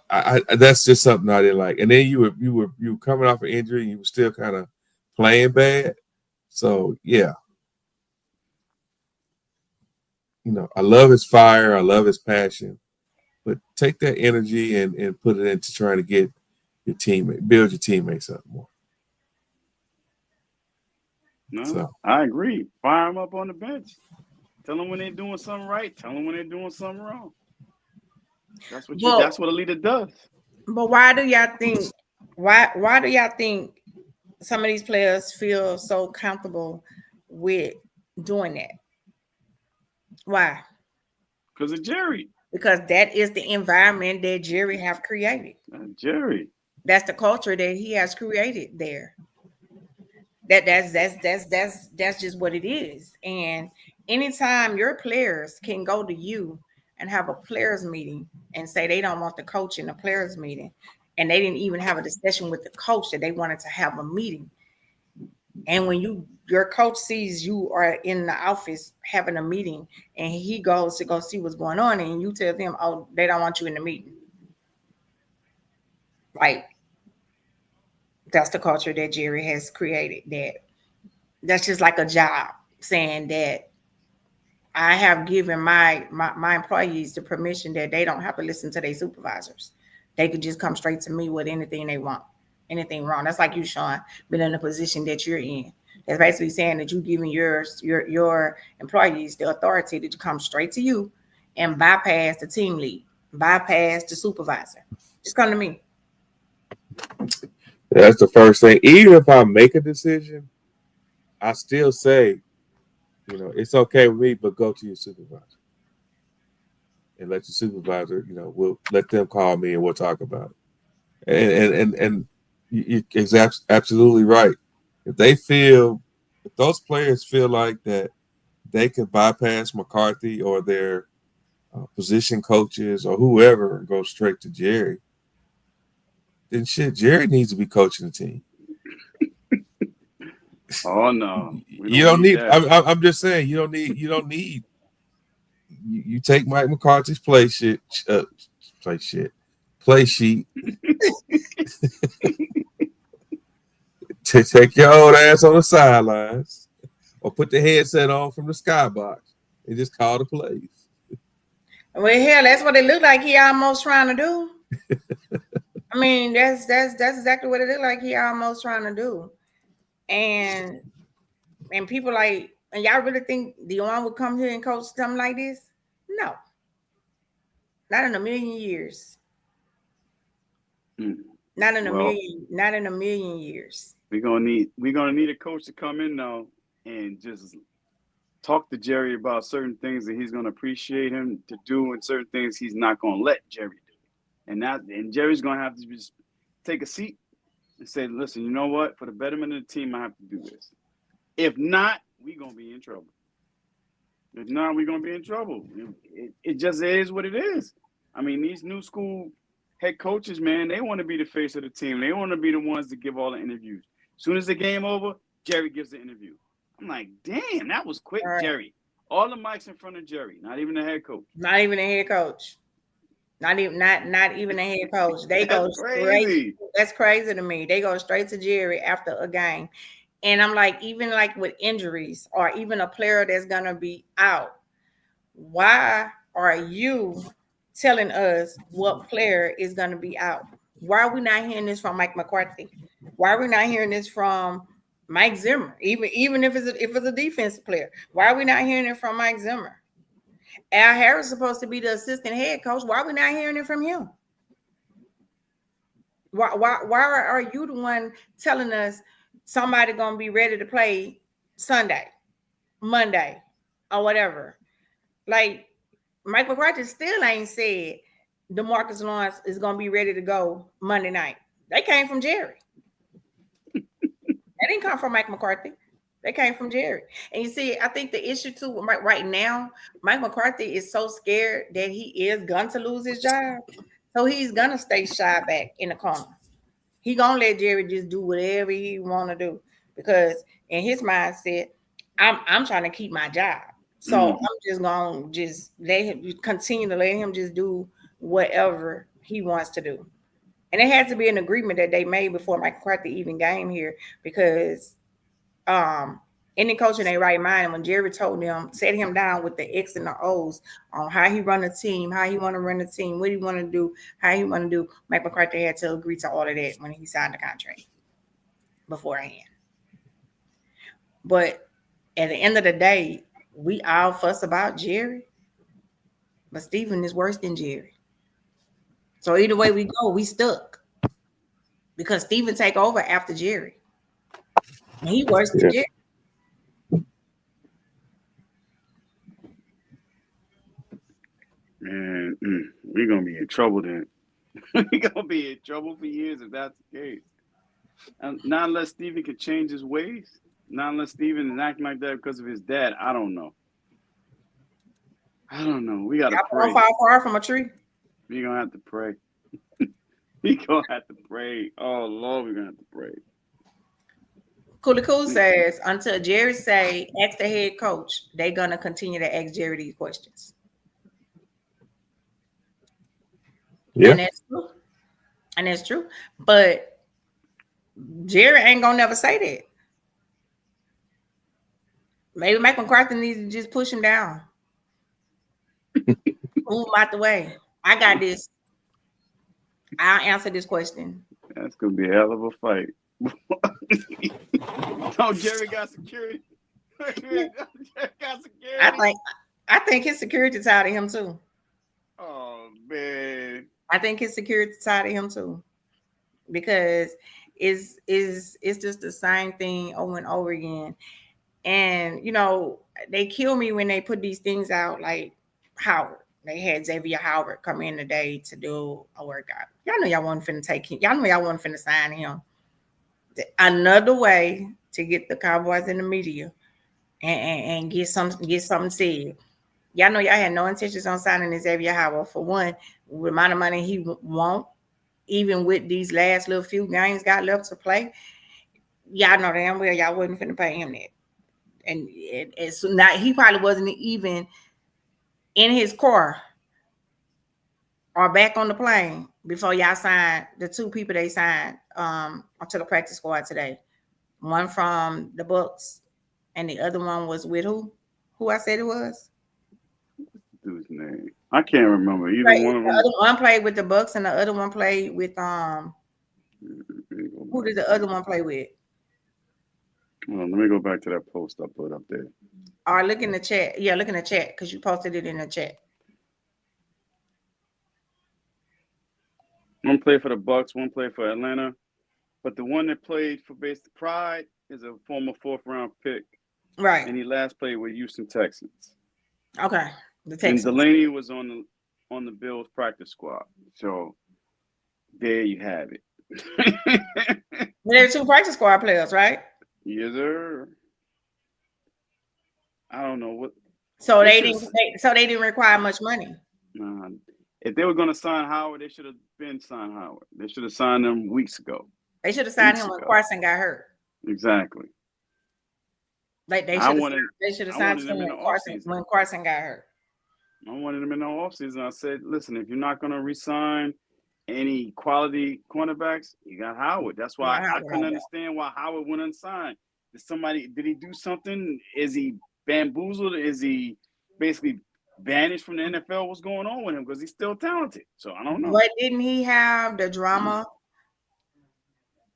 That's just something I didn't like. And then you were coming off an injury and you were still kind of playing bad. So yeah, I love his fire, I love his passion, but take that energy and put it into trying to get build your teammates up more. No, So I agree. Fire them up on the bench. Tell them when they're doing something right. Tell them when they're doing something wrong. That's what a leader does. But why do y'all think? Why do y'all think some of these players feel so comfortable with doing that? Why? Because of Jerry. Because that is the environment that Jerry have created. Jerry. That's the culture that he has created there. That's just what it is. And anytime your players can go to you and have a players meeting and say they don't want the coach in the players meeting, and they didn't even have a discussion with the coach that they wanted to have a meeting. And when your coach sees you are in the office having a meeting and he goes to go see what's going on and you tell them, oh, they don't want you in the meeting. Like, that's the culture that Jerry has created. That's just like a job, saying that I have given my employees the permission that they don't have to listen to their supervisors. They could just come straight to me with anything they want, anything wrong. That's like you, Sean, been in the position that you're in. That's basically saying that you're giving your employees the authority to come straight to you and bypass the team lead, bypass the supervisor. Just come to me. that's the first thing. Even if I make a decision, I still say, it's okay with me, but go to your supervisor and let your supervisor, we'll let them call me and we'll talk about it. And you're absolutely right. If those players feel like that they can bypass McCarthy or their position coaches or whoever and go straight to Jerry, then shit, Jerry needs to be coaching the team. Oh no, you don't need. that. I'm just saying you don't need. You take Mike McCarthy's play sheet. To take your old ass on the sidelines, or put the headset on from the skybox and just call the plays. Well, hell, that's what it looked like he almost trying to do. I mean, that's exactly what it looked like he almost trying to do. And people like, and y'all really think Dion would come here and coach something like this? No. Not in a million years. Not in a million years. We're gonna need a coach to come in now and just talk to Jerry about certain things that he's gonna appreciate him to do and certain things he's not gonna let Jerry do. And Jerry's gonna have to just take a seat and say, listen, you know what? For the betterment of the team, I have to do this. If not, we're gonna be in trouble. If not, we're gonna be in trouble. It just is what it is. I mean, these new school head coaches, man, they want to be the face of the team. They want to be the ones to give all the interviews. As soon as the game over, Jerry gives the interview. I'm like, damn, that was quick, right. Jerry. All the mics in front of Jerry, not even the head coach. Not even the head coach. Not even the head coach. They go straight. That's crazy to me. They go straight to Jerry after a game. And I'm like, even like with injuries or even a player that's gonna be out, why are you telling us what player is gonna be out? Why are we not hearing this from Mike McCarthy? Why are we not hearing this from Mike Zimmer? Even if it's a defensive player, why are we not hearing it from Mike Zimmer? Al Harris is supposed to be the assistant head coach. Why are we not hearing it from him? Why are you the one telling us somebody gonna be ready to play Sunday, Monday, or whatever? Like Mike McCarthy still ain't said DeMarcus Lawrence is gonna be ready to go Monday night. They came from Jerry. They didn't come from Mike McCarthy. They came from Jerry. And you see, I think the issue too right now, Mike McCarthy is so scared that he is going to lose his job. So he's gonna stay shy back in the corner. He gonna let Jerry just do whatever he wanna do because in his mindset, I'm trying to keep my job. So I'm just gonna just let him continue to let him just do whatever he wants to do. And it had to be an agreement that they made before Mike McCarthy even came here because any coach in their right mind, when Jerry told them, set him down with the X and the O's on how he run a team, how he want to run the team, what he want to do, how he want to do, Mike McCarthy had to agree to all of that when he signed the contract beforehand. But at the end of the day, we all fuss about Jerry, but Steven is worse than Jerry. So either way we go, we stuck because Steven take over after Jerry. And he worse than Jerry. Man, we're gonna be in trouble then. We're gonna be in trouble for years if that's the case. And not unless Steven can change his ways. Not unless Steven is acting like that because of his dad. I don't know. We gotta pray. Fall far from a tree. We're gonna have to pray. We're gonna have to pray. Oh Lord, we're gonna have to pray. Cooley Cool says, until Jerry say, ask the head coach, they're gonna continue to ask Jerry these questions. Yeah. And that's true. But Jerry ain't gonna never say that. Maybe Mike McCarthy needs to just push him down. Move him out the way. I got this. I'll answer this question. That's gonna be a hell of a fight. Oh, Jerry got security. Jerry got security. I think his security tied to him too. Oh man. I think his security tied to him too. Because it's just the same thing over and over again. And you know, they kill me when they put these things out like Howard. They had Xavier Howard come in today to do a workout. Y'all know y'all wasn't finna take him. Y'all know y'all wasn't finna sign him. Another way to get the Cowboys in the media and get something said. Y'all know y'all had no intentions on signing Xavier Howard. For one, with the amount of money he won't, even with these last little few games got left to play, y'all know damn well y'all wasn't finna pay him that. And it's not, he probably wasn't even in his car or back on the plane before y'all signed the two people they signed to the practice squad today. One from the Bucks and the other one was with who? Who I said it was? Dude's name. I can't remember either one of them. The other one played with the Bucks and the other one played with who did the other one play with? Well, let me go back to that post I put up there. All right, look in the chat. Yeah, look in the chat because you posted it in the chat. One played for the Bucks, one played for Atlanta, but the one that played for Basic Pride is a former 4th-round pick, right? And he last played with Houston Texans. Okay, the Texans. And Delaney was on the Bills practice squad. So there you have it. They're two practice squad players, right? Yes, sir. I don't know what. So they didn't require much money. If they were going to sign Howard, they should have been signed Howard. They should have signed him weeks ago. They should have signed him when Carson got hurt. Exactly. Like they should have signed him when Carson got hurt. I wanted him in the offseason. I said, listen, if you're not going to re-sign any quality cornerbacks, you got Howard. That's why I couldn't understand why Howard went unsigned. Did he do something? Is he bamboozled? Is he basically banished from the NFL? What's going on with him? Because he's still talented. So I don't know. But didn't he have the drama?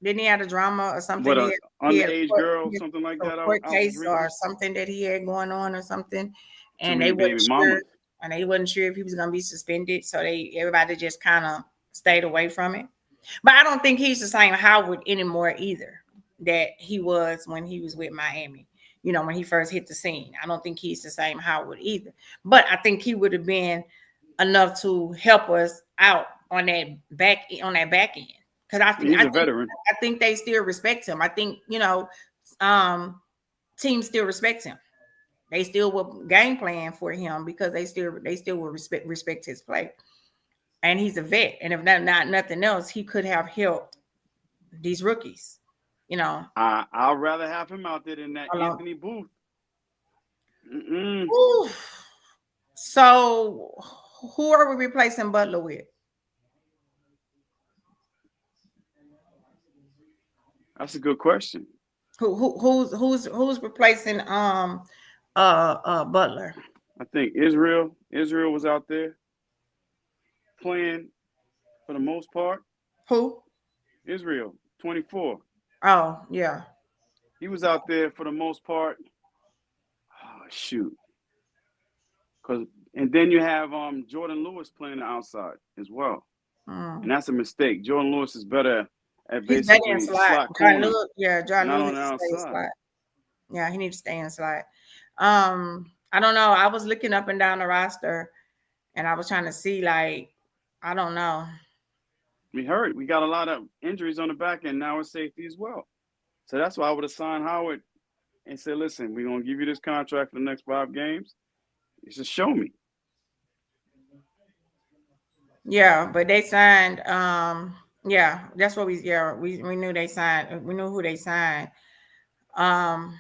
Didn't he have the drama or something? What, underage girl, something like that? Court case or something that he had going on or something. And they wasn't sure. And they wasn't sure if he was going to be suspended. So everybody just kind of stayed away from it. But I don't think he's the same Howard anymore either that he was when he was with Miami. When he first hit the scene. I don't think he's the same Howard either. But I think he would have been enough to help us out on that back end. Because He's a veteran. I think they still respect him. I think, teams still respect him. They still will game plan for him because they still will respect his play. And he's a vet. And if not nothing else, he could have helped these rookies. I'd rather have him out there than that Anthony Booth. So, who are we replacing Butler with? That's a good question. Who's replacing Butler? I think Israel was out there playing for the most part. Who? Israel, 24. Oh, yeah. He was out there for the most part. Oh, shoot. And then you have Jordan Lewis playing the outside as well. And that's a mistake. Jordan Lewis is better at basically slot corner. Jordan Lewis on outside. Yeah, he needs to stay in slot. I don't know. I was looking up and down the roster, and I was trying to see, I don't know. We got a lot of injuries on the back end now with safety as well. So that's why I would have signed Howard and said, listen, we're going to give you this contract for the next 5 games. You just show me. Yeah, but they signed. That's what we knew they signed. We knew who they signed. But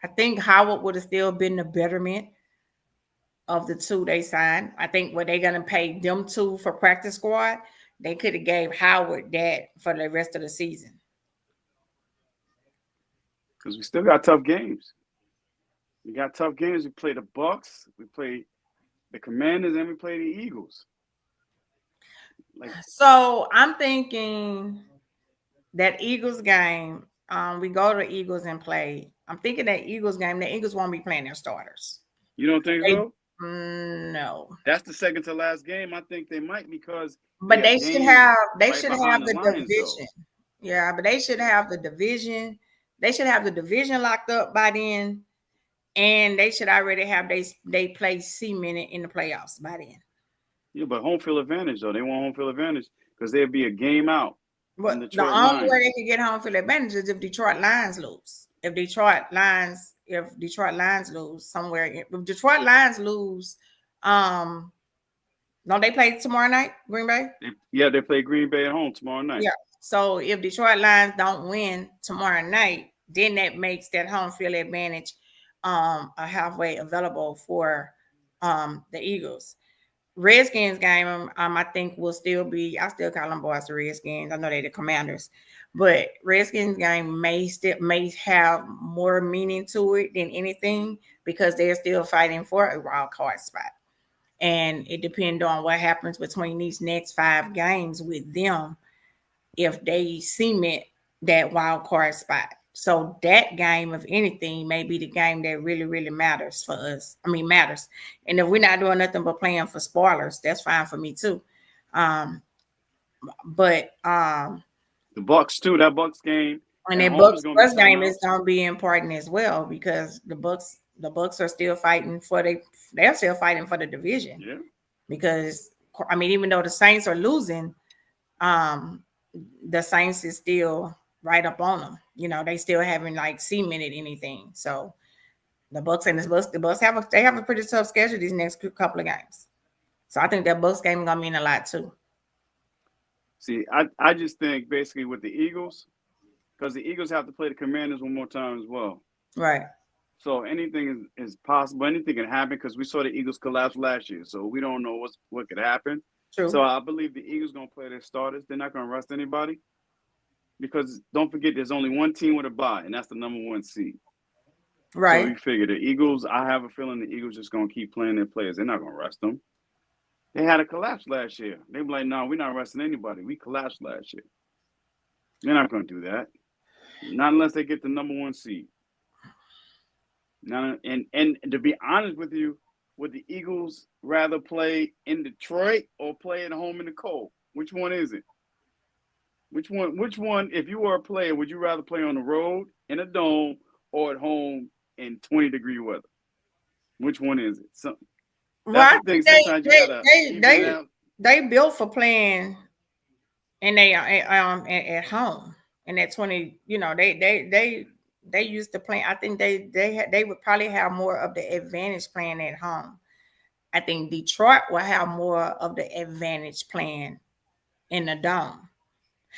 I think Howard would have still been the betterment of the 2 they signed. I think what they're gonna pay them 2 for practice squad, they could have gave Howard that for the rest of the season. Because we still got tough games. We got tough games. We play the Bucks, we play the Commanders, and we play the Eagles. So I'm thinking that Eagles game, we go to the Eagles and play. I'm thinking that Eagles game, the Eagles won't be playing their starters. You don't think so? No. That's the second to last game. I think they might because. But they should have the division. Yeah, but they should have the division. They should have the division locked up by then, and they should already have they play cemented in the playoffs by then. Yeah, but home field advantage though. They want home field advantage because there'd be a game out. But the only way they could get home field advantage is if Detroit Lions lose. If Detroit Lions lose somewhere, if Detroit Lions lose, don't they play tomorrow night, Green Bay? They play Green Bay at home tomorrow night. Yeah. So if Detroit Lions don't win tomorrow night, then that makes that home field advantage a halfway available for the Eagles. Redskins game, I think will still be. I still call them boys the Redskins. I know they're the Commanders, but Redskins game may have more meaning to it than anything because they're still fighting for a wild card spot, and it depends on what happens between these next 5 games with them if they cement that wild card spot. So that game, if anything, may be the game that really, really matters for us. Matters. And if we're not doing nothing but playing for spoilers, that's fine for me too. But the Bucks too. That Bucks game and that Bucks game is going to be important as well because the Bucks are still fighting they're still fighting for the division. Yeah. Because even though the Saints are losing, the Saints is still right up on them. They still haven't cemented anything. So the Bucks have a pretty tough schedule these next couple of games. So I think that Bucks game is gonna mean a lot too. See, I just think basically with the Eagles, because the Eagles have to play the Commanders one more time as well. Right. So anything is possible. Anything can happen because we saw the Eagles collapse last year. So we don't know what could happen. True. So I believe the Eagles gonna play their starters. They're not gonna rest anybody. Because don't forget, there's only one team with a bye, and that's the number 1 seed. Right. So you figure the Eagles, I have a feeling the Eagles just going to keep playing their players. They're not going to rest them. They had a collapse last year. They be like, no, we're not resting anybody. We collapsed last year. They're not going to do that. Not unless they get the number 1 seed. Now, and to be honest with you, would the Eagles rather play in Detroit or play at home in the cold? Which one is it? Which one, if you were a player, would you rather play on the road in a dome or at home in 20-degree weather? Which one is it? So that's Well, the thing. Sometimes you gotta even it out. they built for playing and they at home. And at 20, they used to play. I think they would probably have more of the advantage playing at home. I think Detroit will have more of the advantage playing in the dome.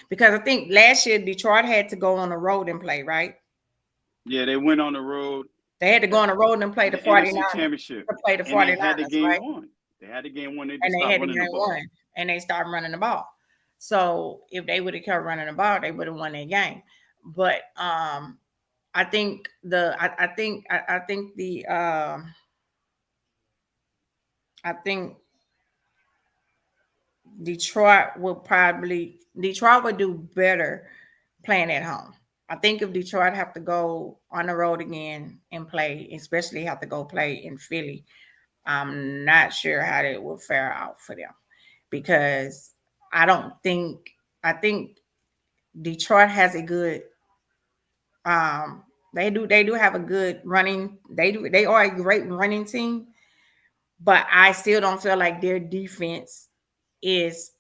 Because I think last year Detroit had to go on the road and play, right? Yeah, they went on the road. They had to go on the road and play the 49ers. NFC Championship. To play the 49ers, and they had the game right? won. They had the game won. They And just they stopped had the running game the ball. won. And they started running the ball. So if they would have kept running the ball, they would have won that game. But I think Detroit would do better playing at home. I think if Detroit have to go on the road again and play, especially have to go play in Philly, I'm not sure how that will fare out for them because I think Detroit has a good they do have a good running, they are a great running team, but I still don't feel like their defense is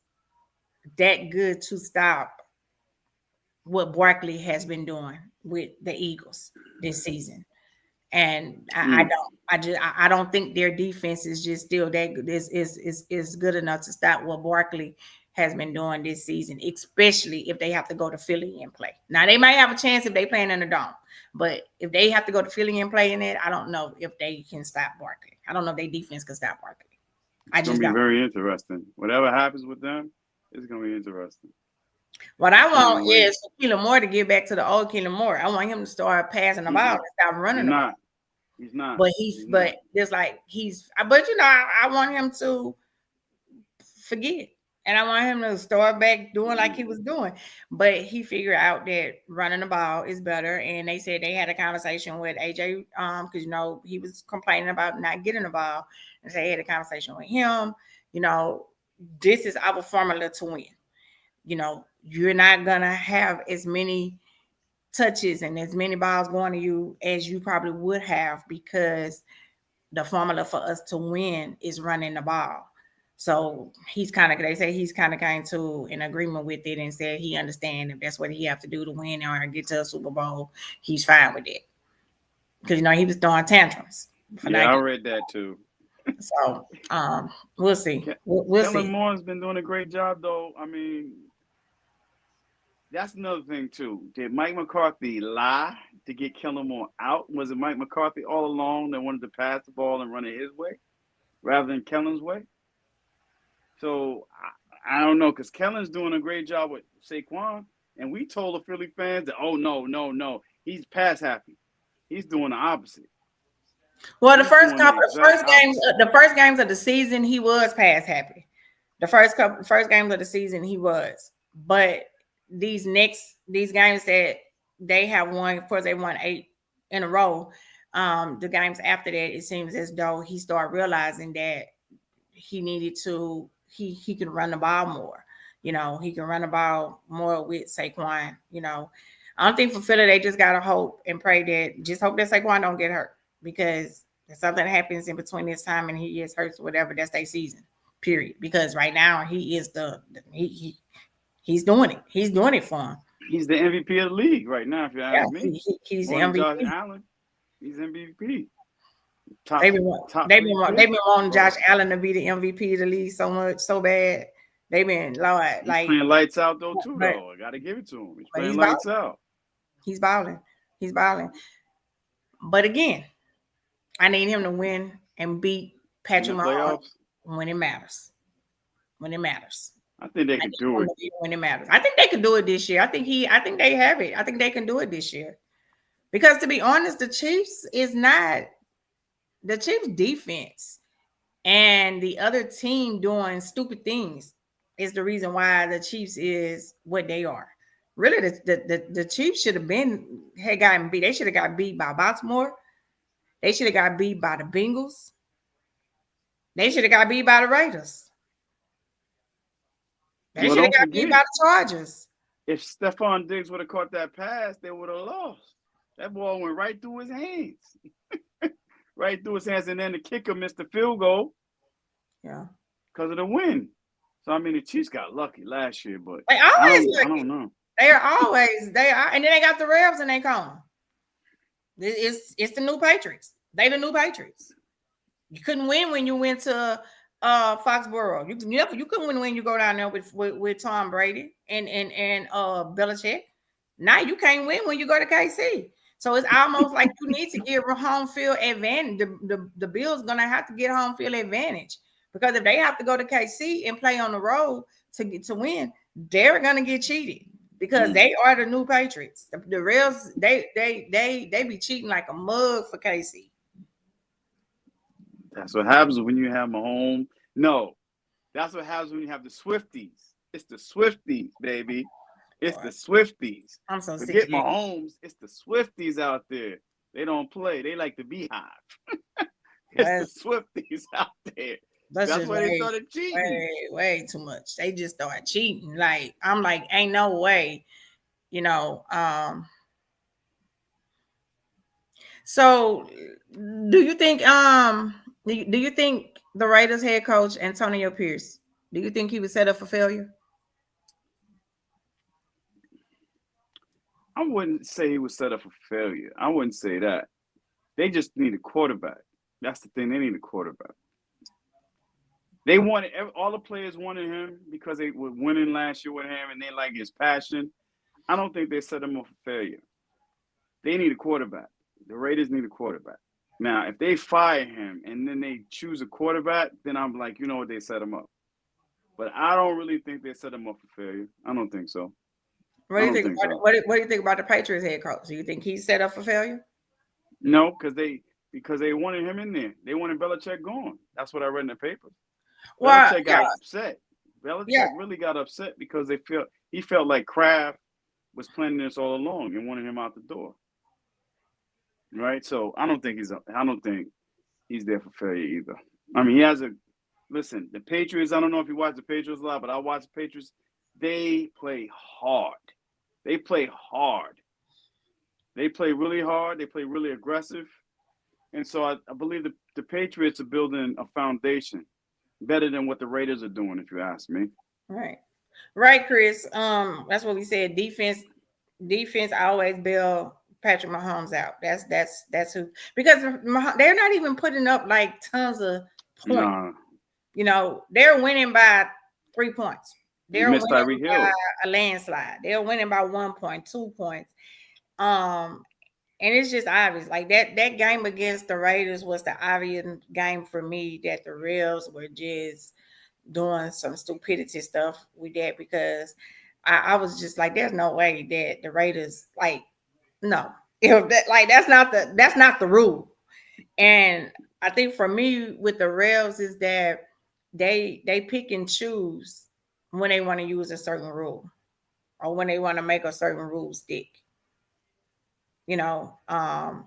that good to stop what Barkley has been doing with the Eagles this season. And I don't think their defense is just still that good. Is good enough to stop what Barkley has been doing this season, especially if they have to go to Philly and play. Now they might have a chance if they playing in the dome, but if they have to go to Philly and play in it, I don't know if they can stop Barkley. I don't know if their defense can stop Barkley. It's gonna be very interesting. Whatever happens with them, it's gonna be interesting. What I want is for Keelan Moore to get back to the old Keelan Moore. I want him to start passing the ball and stop running the ball. He's not. But just like but I want him to forget. And I want him to start back doing like he was doing. But he figured out that running the ball is better. And they said they had a conversation with AJ, because he was complaining about not getting the ball. And so they had a conversation with him. This is our formula to win. You're not gonna have as many touches and as many balls going to you as you probably would have because the formula for us to win is running the ball. So they say he's kind of came to an agreement with it and said he understands if that's what he have to do to win or get to a Super Bowl, he's fine with it. Because he was throwing tantrums. I read that too. So we'll see. We'll see. Kellen Moore's been doing a great job though. I mean, that's another thing too. Did Mike McCarthy lie to get Kellen Moore out? Was it Mike McCarthy all along that wanted to pass the ball and run it his way rather than Kellen's way? So I don't know, because Kellen's doing a great job with Saquon, and we told the Philly fans that, oh no, he's pass happy. He's doing the opposite. Well, the first games of the season, he was pass happy. The first games of the season, he was, but these games that they have won, of course, they won 8 in a row. The games after that, it seems as though he started realizing that he needed to. He can run the ball more. He can run the ball more with Saquon. I don't think for Philly they just gotta hope and pray that Saquon don't get hurt, because if something happens in between this time and he gets hurt or whatever, that's their season. Period. Because right now he is he's doing it. He's doing it for him. He's the MVP of the league right now, if you ask me. He's the MVP. Josh Allen, he's MVP. They've been wanting Josh Allen to be the MVP of the league so bad. They've been he's playing lights out though. I gotta give it to him. He's playing lights out. He's balling. But again, I need him to win and beat Patrick Mahomes when it matters. I think they can do it when it matters. I think they can do it this year. I think they have it. I think they can do it this year. Because to be honest, the Chiefs defense and the other team doing stupid things is the reason why the Chiefs is what they are. Really, the Chiefs should have gotten beat. They should have got beat by Baltimore. They should have got beat by the Bengals. They should have got beat by the Raiders. They Well, should have don't got beat by forget, the Chargers. if Stephon Diggs would have caught that pass, they would have lost. That ball went right through his hands. Right through his hands, and then the kicker missed the field goal. Yeah. Because of the win. So I mean, the Chiefs got lucky last year, but They I always don't know. They are, and then they got the Rebs in their corner. It's the new Patriots. They the new Patriots. You couldn't win when you went to Foxborough. You couldn't win when you go down there with Tom Brady and Belichick. Now you can't win when you go to KC. So it's almost like you need to give a home field advantage. The Bills gonna have to get home field advantage because if they have to go to KC and play on the road to win, they're gonna get cheated because they are the new Patriots. The Rails they be cheating like a mug for KC. That's what happens when you have Mahomes. No, that's what happens when you have the Swifties. It's the Swifties, baby. It's the Swifties. I'm so Forget sick. Mahomes. It's the Swifties out there. They don't play. They like the beehive. It's the Swifties out there. That's why they started cheating. Way too much. They just started cheating. Like I'm like, ain't no way, you know. So do you think the Raiders head coach Antonio Pierce, do you think he was set up for failure? I wouldn't say he was set up for failure. I wouldn't say that. They just need a quarterback. That's the thing. They need a quarterback. They wanted all the players wanted him because they were winning last year with him and they like his passion. I don't think they set him up for failure. They need a quarterback. The Raiders need a quarterback. Now, if they fire him and then they choose a quarterback, then I'm like, you know what, they set him up. But I don't really think they set him up for failure. I don't think so. What do you think? What do you think about the Patriots head coach? Do you think he's set up for failure? No, because they wanted him in there. They wanted Belichick gone. That's what I read in the papers. Well, Belichick got upset. Belichick really got upset because he felt like Kraft was planning this all along and wanted him out the door. Right? So I don't think he's there for failure either. I mean, the Patriots, I don't know if you watch the Patriots a lot, but I watch the Patriots. They play hard. They play hard. They play really hard. They play really aggressive. And so I believe the Patriots are building a foundation better than what the Raiders are doing, if you ask me. Right, Chris. That's what we said. Defense always bail Patrick Mahomes out. That's who, because they're not even putting up like tons of points. Nah. You know, they're winning by 3 points. They're winning by a landslide. They're winning by 1 point, 2 points. And it's just obvious. Like that game against the Raiders was the obvious game for me that the Rails were just doing some stupidity stuff with that, because I was just like, there's no way that the Raiders, like, no, that's not the rule. And I think for me with the Rails is that they pick and choose when they want to use a certain rule or when they want to make a certain rule stick. You know, and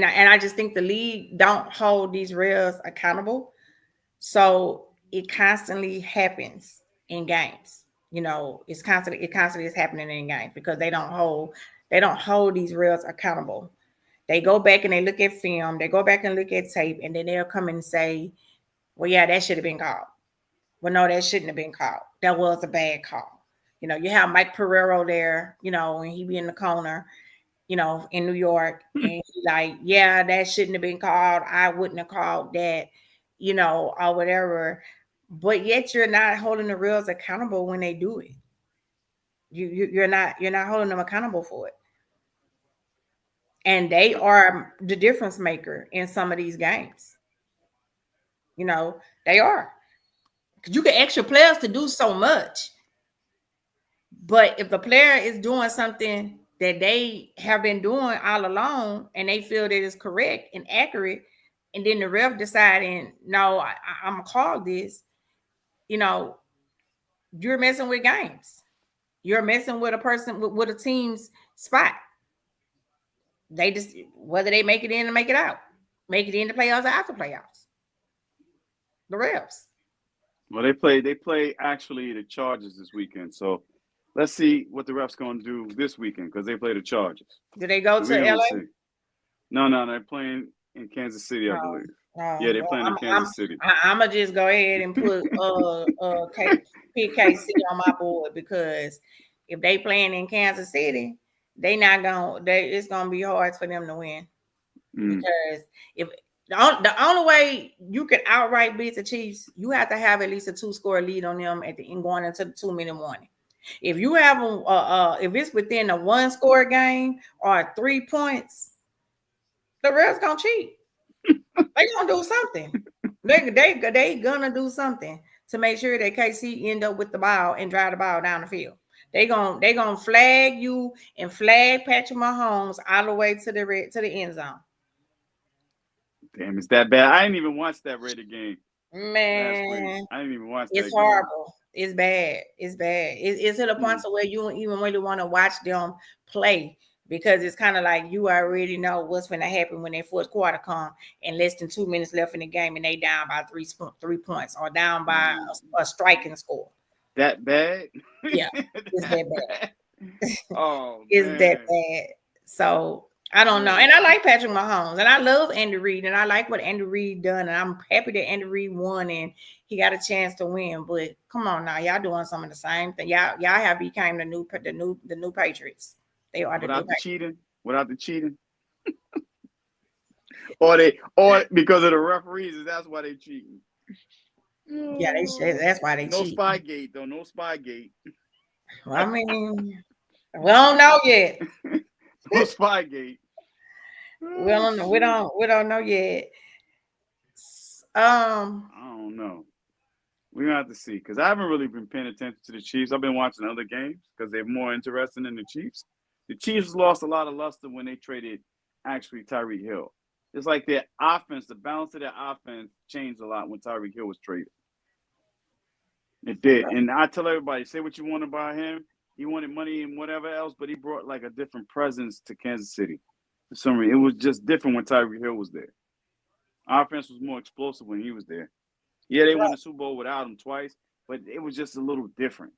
I just think the league don't hold these Rails accountable. So it constantly happens in games. You know, it constantly is happening in games because they don't hold these Rails accountable. They go back and they look at film, they go back and look at tape, and then they'll come and say, well, yeah, that should have been called. Well, no, that shouldn't have been called. That was a bad call. You know, you have Mike Pereiro there, you know, and he be in the corner, you know, in New York, and he like, yeah, that shouldn't have been called. I wouldn't have called that, you know, or whatever. But yet you're not holding the Rails accountable when they do it. You're not holding them accountable for it. And they are the difference maker in some of these games. You know, they are. Because you can ask your players to do so much. But if the player is doing something that they have been doing all along and they feel that it's correct and accurate, and then the ref deciding, no, I'm going to call this, you know, you're messing with games. You're messing with a person, with a team's spot. They just, whether they make it in or make it out, make it in the playoffs or after playoffs. The refs. Well, they play actually the Chargers this weekend. So let's see what the refs gonna do this weekend because they play the Chargers. Do they go So to we're gonna LA? see. No, they're playing in Kansas City, I No. believe. No. Yeah, they're Well, playing in Kansas City. I'm gonna just go ahead and put PKC on my board because if they playing in Kansas City, it's gonna be hard for them to win Mm. because if the only way you can outright beat the Chiefs, you have to have at least a 2-score lead on them at the end going into the 2-minute warning. If you have if it's within a 1-score game or 3 points, the refs gonna cheat. They gonna do something. They gonna do something to make sure that KC end up with the ball and drive the ball down the field. They gonna flag you and flag Patrick Mahomes all the way to the end zone. Damn, it's that bad. I didn't even watch that Raider game last week. Man, I didn't even watch it's that game. horrible. It's bad. It's bad. It's to the point to where you don't even really want to watch them play because it's kind of like you already know what's going to happen when that fourth quarter come and less than 2 minutes left in the game and they down by 3 points or down by a striking score. That bad? Yeah, it's that bad. Oh, It's man. that bad. So I don't know. And I like Patrick Mahomes and I love Andy Reid and I like what Andy Reid done. And I'm happy that Andy Reid won and he got a chance to win. But come on now, y'all doing some of the same thing. Y'all have become the new Patriots. They are the Without the cheating. or because of the referees, that's why they cheating. Yeah, that's why they No cheat. Spygate though. No Spygate. Well, I mean, we don't know yet. No Spygate. We don't know yet. I don't know. We're gonna have to see because I haven't really been paying attention to the Chiefs. I've been watching other games because they're more interesting than the Chiefs. The Chiefs lost a lot of luster when they traded actually Tyreek Hill. It's like their offense, the balance of their offense changed a lot when Tyreek Hill was traded. It did. And I tell everybody, say what you want about him. He wanted money and whatever else, but he brought like a different presence to Kansas City. For some reason, it was just different when Tyreek Hill was there. Offense was more explosive when he was there. Yeah, they won the Super Bowl without him twice, but it was just a little different.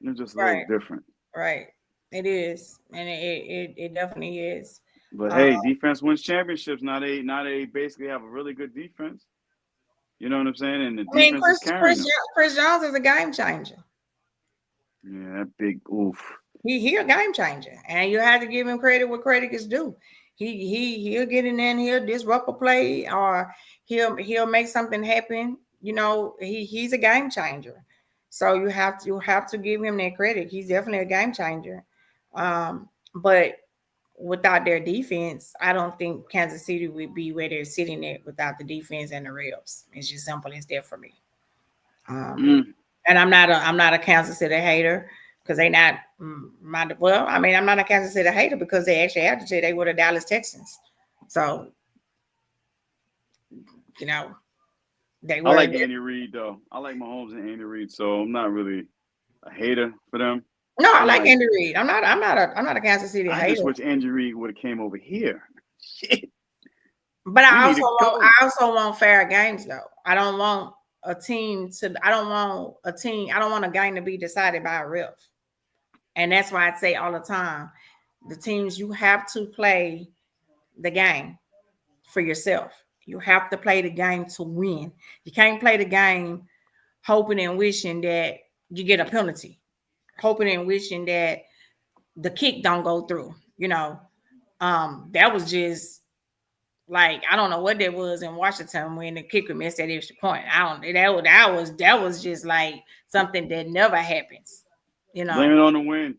It was just a little different. Right. It is. And it definitely is. But hey, defense wins championships. Now they basically have a really good defense. You know what I'm saying? And the defense is carrying them. Chris Jones is a game changer. Yeah, that big oof. He a game changer, and you have to give him credit where credit is due. He'll get in there and he'll disrupt a play, or he'll make something happen. You know, he's a game changer. So you have to give him that credit. He's definitely a game changer. But without their defense, I don't think Kansas City would be where they're sitting at without the defense and the Rebs. It's just simple as that for me. And I'm not a Kansas City hater because they not well. I mean, I'm not a Kansas City hater because they actually have to say they were the Dallas Texans. So, you know, they were. I like Andy Reid though. I like Mahomes and Andy Reid, so I'm not really a hater for them. No, I like Andy Reid. I'm not a Kansas City hater. I just wish Andy Reid would have came over here. Shit. But I also want fair games though. I don't want a game to be decided by a ref. And that's why I say all the time, the teams, you have to play the game for yourself. You have to play the game to win. You can't play the game hoping and wishing that you get a penalty, hoping and wishing that the kick don't go through. You know, that was just like, I don't know what that was in Washington when the kicker missed that extra point. That was just like something that never happens. You know, blame it on the win.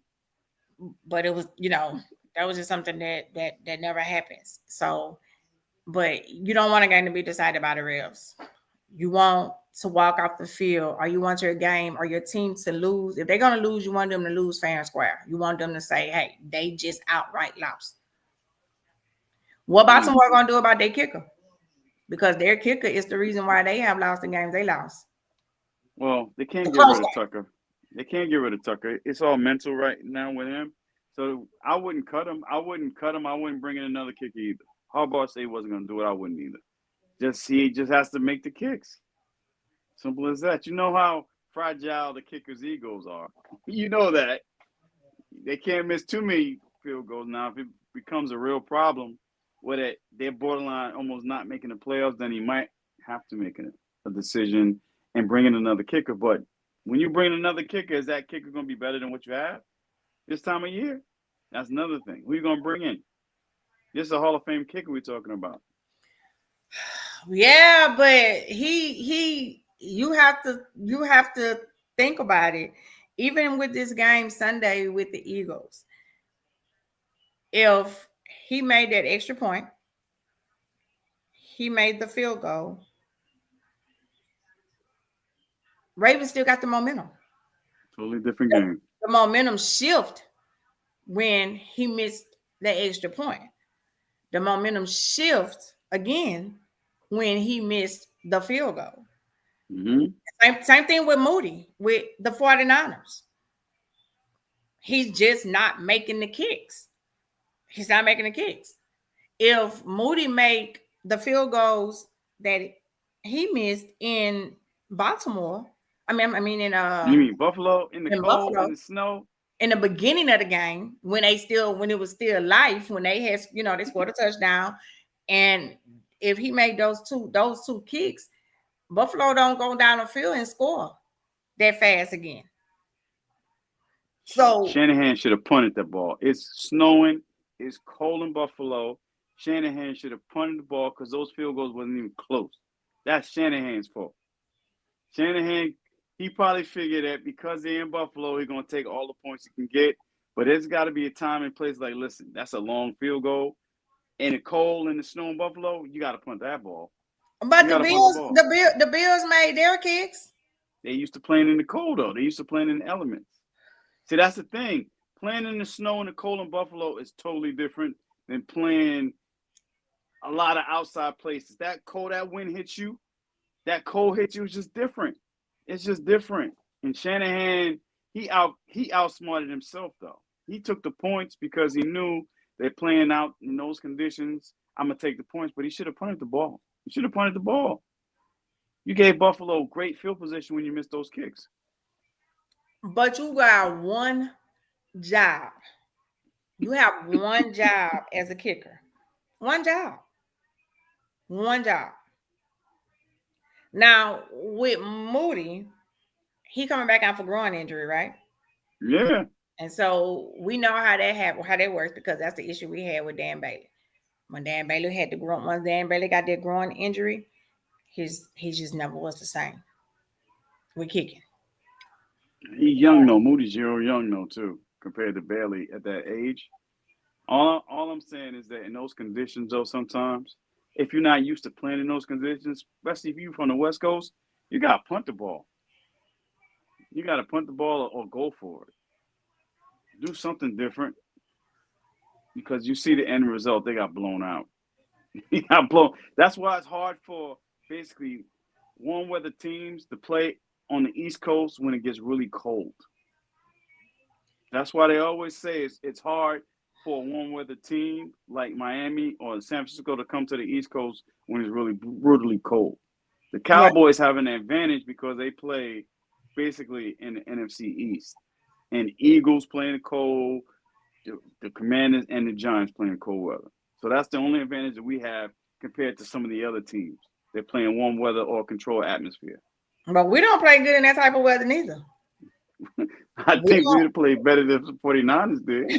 But it was, you know, that was just something that never happens. So, but you don't want a game to be decided by the refs. You want to walk off the field, or you want your game or your team to lose. If they're gonna lose, you want them to lose fair and square. You want them to say, "Hey, they just outright lost." What Baltimore gonna do about their kicker? Because their kicker is the reason why they have lost the games they lost. Well, they can't get rid of Tucker. They can't get rid of Tucker. It's all mental right now with him. So I wouldn't cut him. I wouldn't bring in another kicker either. Harbaugh said he wasn't going to do it. I wouldn't either. He just has to make the kicks. Simple as that. You know how fragile the kickers' egos are. You know that. They can't miss too many field goals. Now, if it becomes a real problem where they're borderline almost not making the playoffs, then he might have to make a decision and bring in another kicker. But when you bring in another kicker, is that kicker going to be better than what you have this time of year? That's another thing. Who are you going to bring in? This is a Hall of Fame kicker we're talking about. Yeah, but you have to think about it. Even with this game Sunday with the Eagles, if he made that extra point, he made the field goal, Ravens still got the momentum. Totally different game. The momentum shift when he missed the extra point. The momentum shifts again when he missed the field goal. Mm-hmm. Same thing with Moody with the 49ers. He's just not making the kicks. He's not making the kicks. If Moody make the field goals that he missed in Baltimore, I mean in you mean Buffalo in the cold, Buffalo, in the snow? In the beginning of the game, when it was still life, when they had, they scored a touchdown, and if he made those two kicks, Buffalo don't go down the field and score that fast again. So Shanahan should have punted the ball. It's snowing. It's cold in Buffalo. Shanahan should have punted the ball because those field goals wasn't even close. That's Shanahan's fault. Shanahan, he probably figured that because they're in Buffalo, he's going to take all the points he can get. But there's got to be a time and place like, listen, that's a long field goal. In the cold and the snow in Buffalo, you got to punt that ball. But the Bills made their kicks. They used to playing in the cold, though. They used to playing in the elements. See, that's the thing. Playing in the snow and the cold in Buffalo is totally different than playing a lot of outside places. That cold, that wind hits you. That cold hits you. It's just different. It's just different. And Shanahan, he outsmarted himself, though. He took the points because he knew they're playing out in those conditions. I'm going to take the points, but he should have punted the ball. He should have punted the ball. You gave Buffalo great field position when you missed those kicks. But you got one job. You have one job as a kicker. One job. One job. Now, with Moody, he coming back out for groin injury, right? Yeah. And so we know how that works, because that's the issue we had with Dan Bailey. When Dan Bailey got that groin injury, he just never was the same. We're kicking. He's young though. Moody's young though too, compared to Bailey at that age. All I'm saying is that in those conditions, though, sometimes if you're not used to playing in those conditions, especially if you're from the West Coast, you got to punt the ball. You got to punt the ball or go for it. Do something different, because you see the end result. They got blown out. He got blown. That's why it's hard for basically warm weather teams to play on the East Coast when it gets really cold. That's why they always say it's hard for a warm weather team like Miami or San Francisco to come to the East Coast when it's really brutally cold. The Cowboys have an advantage because they play basically in the NFC East. And Eagles playing cold, the Commanders and the Giants playing cold weather. So that's the only advantage that we have compared to some of the other teams. They're playing warm weather or controlled atmosphere. But we don't play good in that type of weather neither. I think we'd play better than the 49ers did.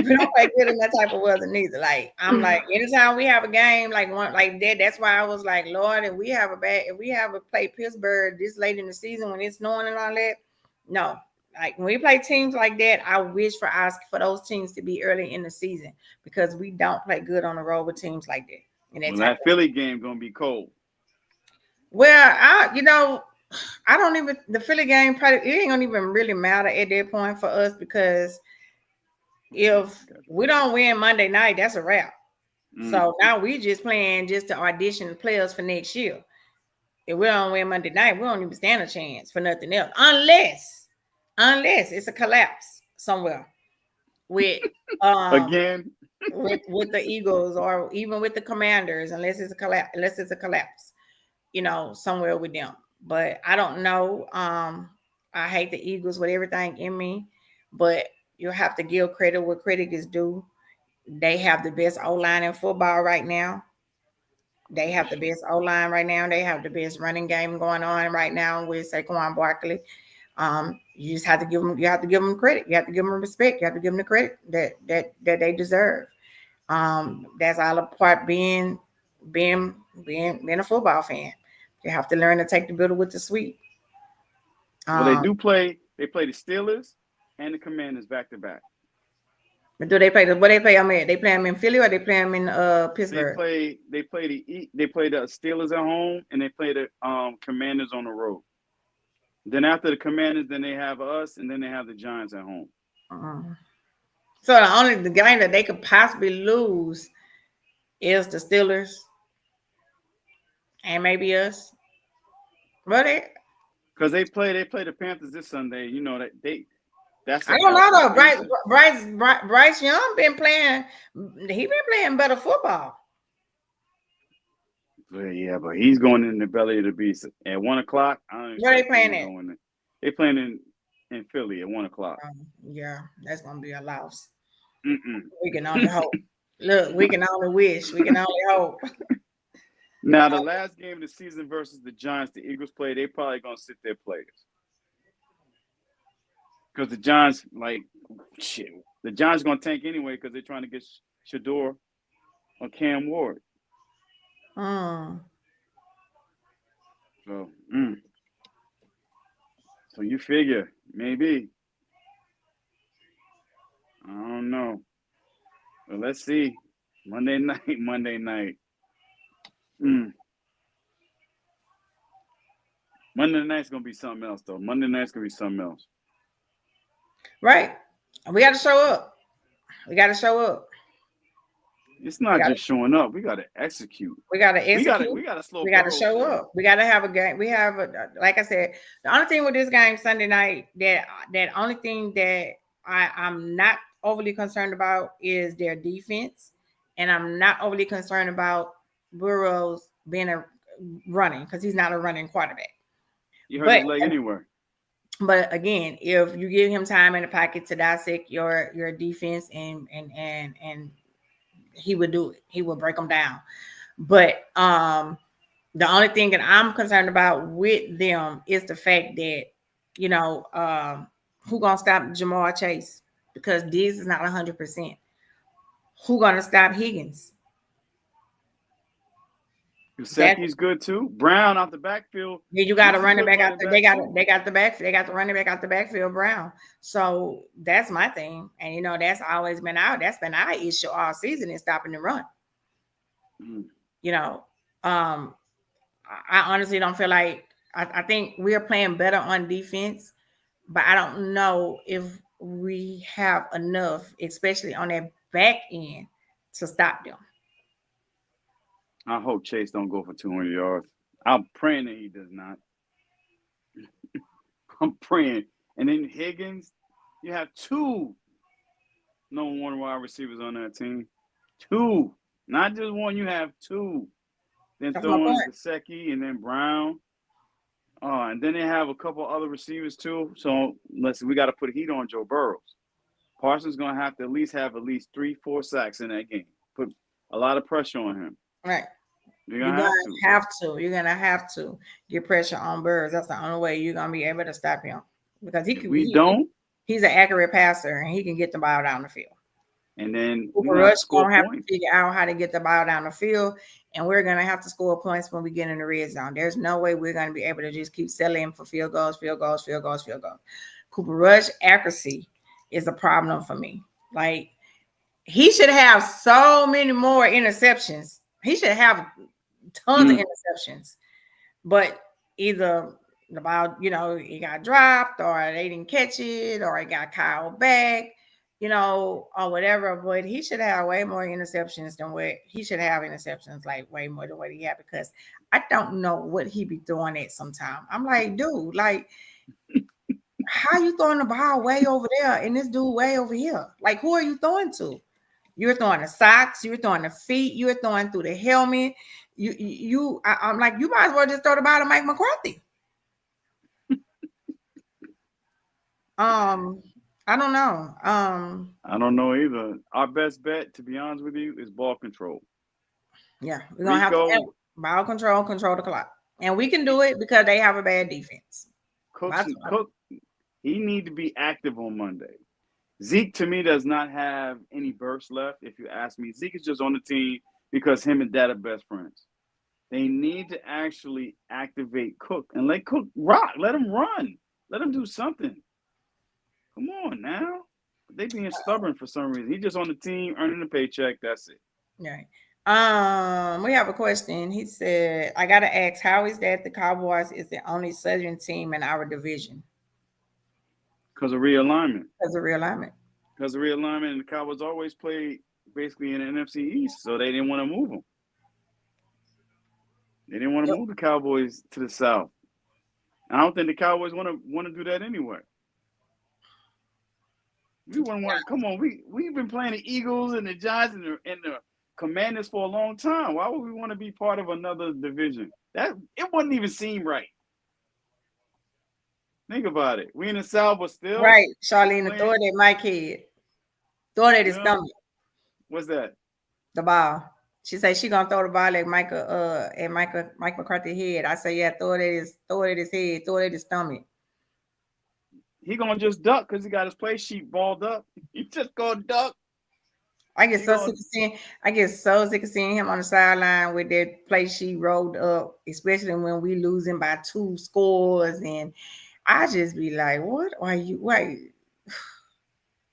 We don't play good in that type of weather neither. Like, I'm like, anytime we have a game like one like that, that's why I was like, Lord, if we have a play Pittsburgh this late in the season when it's snowing and all that, no. Like when we play teams like that, I wish for those teams to be early in the season, because we don't play good on the road with teams like that. And that Philly game gonna be cold. Well, the Philly game probably, it ain't gonna even really matter at that point for us, because if we don't win Monday night, that's a wrap. So now we just playing just to audition the players for next year. If we don't win Monday night, we don't even stand a chance for nothing else, unless it's a collapse somewhere with again with the Eagles or even with the Commanders, unless it's a collapse, somewhere with them. but I don't know. I hate the Eagles with everything in me, but you have to give credit where credit is due. They have the best O line in football right now. They have the best O line right now. They have the best running game going on right now with Saquon Barkley. You just have to give them. You have to give them credit. You have to give them respect. You have to give them the credit that they deserve. That's all a part being a football fan. You have to learn to take the bitter with the sweet. Well, they Um, do play. They play the Steelers and the Commanders back to back. but do they play the what they play? I mean, they play them in Philly or they play them in They Pittsburgh? play. They play the Steelers at home and they play the Commanders on the road. Then after the Commanders, then they have us, and then they have the Giants at home. So the game that they could possibly lose is the Steelers and maybe us. But Because they play the Panthers this Sunday. You know that that's I a don't know that's a though. decent. Bryce Young been playing. He been playing better football. Yeah, but he's going in the belly of the beast at 1:00. I don't Where they expect him playing to at? go in. They playing in Philly at 1:00. Yeah, that's gonna be a loss. Mm-mm. We can only hope. Look, we can only wish. We can only hope. Now the last game of the season versus the Giants, the Eagles play. They probably gonna sit their players because the Giants shit. The Giants gonna tank anyway because they're trying to get Shador or Cam Ward. So, so you figure maybe. I don't know. But let's see. Monday night. Monday night's gonna be something else, though. Monday night's gonna be something else. Right. We got to show up. We got to show up. It's not just showing up. We got to execute. We got to execute. We got to slow. We got to show up. We got to have a game. We have, like I said, the only thing with this game Sunday night that only thing that I'm not overly concerned about is their defense, and I'm not overly concerned about Burrows being a running because he's not a running quarterback. You hurt his leg anywhere. But again, if you give him time in the pocket to dissect your defense and he would do it. He will break them down. But the only thing that I'm concerned about with them is the fact that, who gonna stop Jamar Chase? Because this is not 100%. Who gonna stop Higgins? Gesicki's good too. Brown out the backfield. Yeah, you got a running back out there. They got the running back out the backfield, Brown. So that's my thing. And that's always been our issue all season is stopping the run. I honestly don't feel like I think we're playing better on defense, but I don't know if we have enough, especially on that back end, to stop them. I hope Chase don't go for 200 yards. I'm praying that he does not. I'm praying. And then Higgins, you have two number one wide receivers on that team. Two. Not just one, you have two. Then throwing Gesicki and then Brown. And then they have a couple other receivers too. So we got to put heat on Joe Burrows. Parsons going to have to at least 3-4 sacks in that game. Put a lot of pressure on him. Right. You're gonna have to. You're gonna have to get pressure on Burrows. That's the only way you're gonna be able to stop him because he's an accurate passer and he can get the ball down the field. And then Cooper Rush gonna have to figure out how to get the ball down the field, and we're gonna have to score points when we get in the red zone. There's no way we're gonna be able to just keep settling for field goals. Cooper Rush accuracy is a problem for me. Like he should have so many more interceptions. He should have tons of interceptions, but either the ball, it got dropped or they didn't catch it or it got called back, or whatever. But he should have way more interceptions than what he should have interceptions, like way more than what he had, because I don't know what he be throwing at sometimes. I'm like, dude, like, how you throwing the ball way over there and this dude way over here? Like, who are you throwing to? You're throwing the socks, you're throwing the feet, you're throwing through the helmet. I'm like, you might as well just throw the ball to Mike McCarthy. I don't know. I don't know either. Our best bet, to be honest with you, is ball control. Yeah, we're gonna have to Rico, ball control the clock, and we can do it because they have a bad defense. Cook, he need to be active on Monday. Zeke to me does not have any burst left. If you ask me, Zeke is just on the team because him and Dad are best friends. They need to actually activate Cook and let Cook rock. Let him run. Let him do something. Come on now. They being stubborn for some reason. He just on the team earning a paycheck. That's it. Right. We have a question. He said, "I gotta ask, how is that the Cowboys is the only Southern team in our division Because of realignment. because of realignment?" Because of realignment, and the Cowboys always played basically in the NFC East, so they didn't want to move them. They didn't want to move the Cowboys to the South. I don't think the Cowboys want to do that anyway. We wouldn't want. Come on, we've been playing the Eagles and the Giants and the Commanders for a long time. Why would we want to be part of another division? That it wouldn't even seem right. Think about it. We in the South, but still Right, Charlene, playing, throw it at Mike head. Throw it at his stomach. What's that? The ball. She said she gonna throw the ball at Mike McCarthy head. I say, yeah, throw it at his head, throw it at his stomach. He gonna just duck because he got his play sheet balled up. He just gonna duck. I get so sick of seeing him on the sideline with that play sheet rolled up, especially when we losing by 2 scores, and I just be like, "What are you? Wait."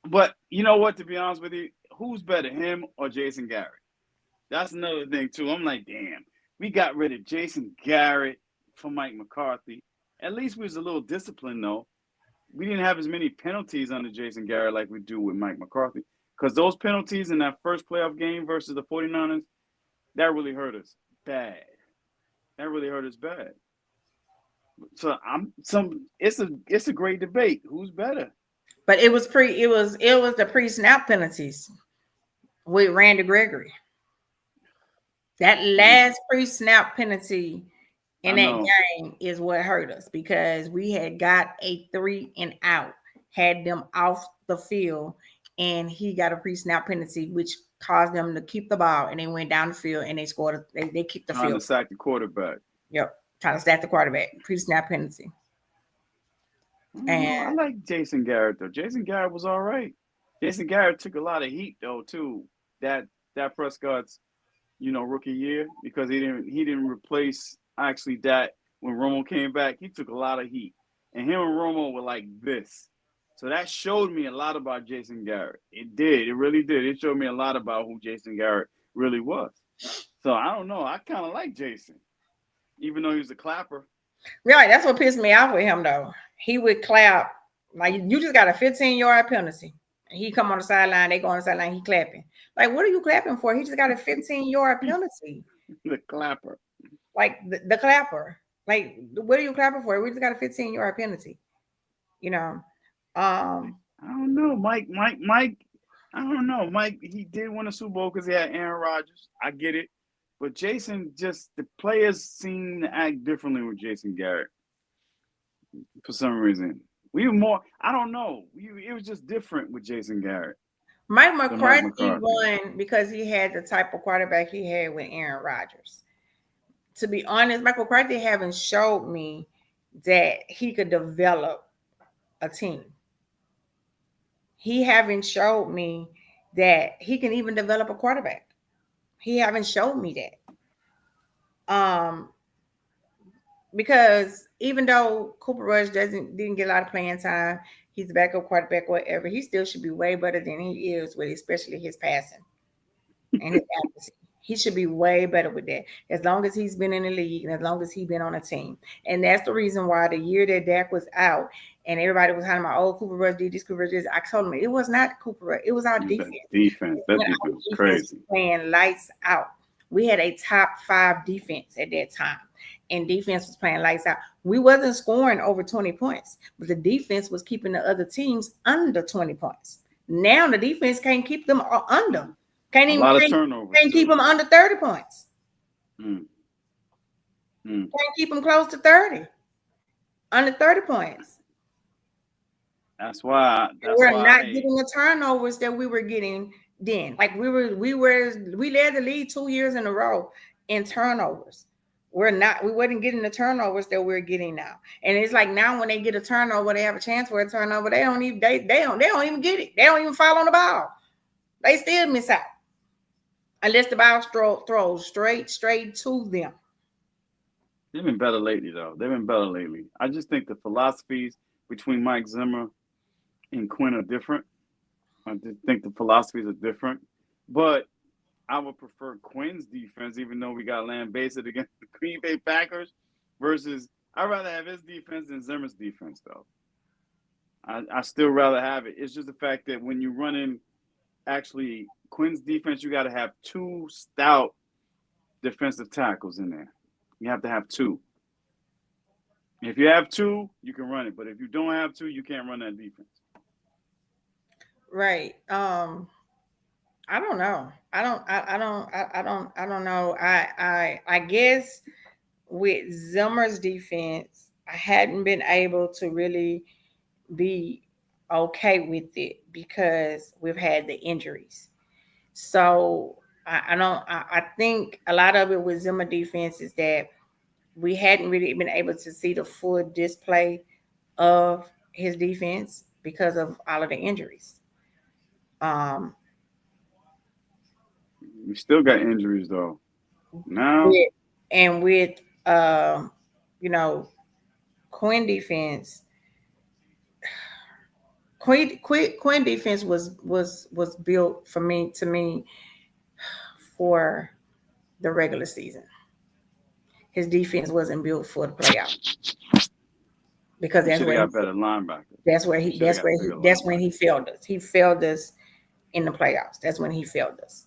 But you know what? To be honest with you, who's better, him or Jason Garrett? That's another thing too. I'm like, damn, we got rid of Jason Garrett for Mike McCarthy. At least we was a little disciplined though. We didn't have as many penalties under Jason Garrett like we do with Mike McCarthy. Because those penalties in that first playoff game versus the 49ers, that really hurt us bad. That really hurt us bad. So it's a great debate. Who's better? But it was the pre-snap penalties with Randy Gregory. That last pre-snap penalty in that game is what hurt us because we had got a 3 and out, had them off the field, and he got a pre-snap penalty, which caused them to keep the ball, and they went down the field and they scored. They kicked the field. Trying to sack the quarterback. Yep, trying to sack the quarterback. Pre-snap penalty. And I like Jason Garrett though. Jason Garrett was all right. Jason Garrett took a lot of heat though too. That Prescott's rookie year because he didn't replace actually that when Romo came back. He took a lot of heat, and him and Romo were like this. So that showed me a lot about Jason Garrett. It did. It really did. It showed me a lot about who Jason Garrett really was. So I don't know. I kind of like Jason, even though he was a clapper. Right. That's what pissed me off with him though. He would clap like you just got a 15-yard penalty. And he come on the sideline, they go on the sideline, he clapping. Like, what are you clapping for? He just got a 15-yard penalty. The clapper. Like the clapper. Like, what are you clapping for? We just got a 15-yard penalty. I don't know. Mike, I don't know. Mike, he did win a Super Bowl because he had Aaron Rodgers. I get it. But Jason, just the players seem to act differently with Jason Garrett for some reason. We were more, I don't know. It was just different with Jason Garrett. Mike McCarthy won because he had the type of quarterback he had with Aaron Rodgers. To be honest, Mike McCarthy haven't showed me that he could develop a team. He haven't showed me that he can even develop a quarterback. He haven't showed me that. Because even though Cooper Rush didn't get a lot of playing time, he's a backup quarterback, whatever, he still should be way better than he is with especially his passing and his accuracy. He should be way better with that as long as he's been in the league and as long as he's been on a team. And that's the reason why the year that Dak was out and everybody was talking about, oh, Cooper Rush did this, Cooper Rush did this. I told him it was not Cooper Rush. It was our defense. That defense was crazy. Playing lights out. We had a top 5 defense at that time. And defense was playing lights out. We wasn't scoring over 20 points, but the defense was keeping the other teams under 20 points. Now the defense can't keep them under. Can't keep them under 30 points. Can't keep them close to 30. Under 30 points. That's why. We're not getting the turnovers that we were getting then. Like we led the league 2 years in a row in turnovers. We wasn't getting the turnovers that we're getting now. And it's like now when they get a turnover, they have a chance for a turnover. They don't even even get it. They don't even fall on the ball. They still miss out. Unless the ball throws straight to them. They've been better lately, though. I just think the philosophies between Mike Zimmer and Quinn are different. I just think the philosophies are different. But I would prefer Quinn's defense, even though we got lambasted against the Green Bay Packers, versus I'd rather have his defense than Zimmer's defense, though. I still rather have it. It's just the fact that when you're running actually Quinn's defense, you got to have two stout defensive tackles in there. You have to have two. If you have two, you can run it. But if you don't have two, you can't run that defense. Right. I don't know. I don't know. I guess with Zimmer's defense, I hadn't been able to really be okay with it because we've had the injuries. So I think a lot of it with Zimmer defense is that we hadn't really been able to see the full display of his defense because of all of the injuries. We still got injuries though. Now with Quinn defense. Quinn defense was built to me for the regular season. His defense wasn't built for the playoffs because that's where got better linebackers. That's when he failed us. He failed us in the playoffs. That's when he failed us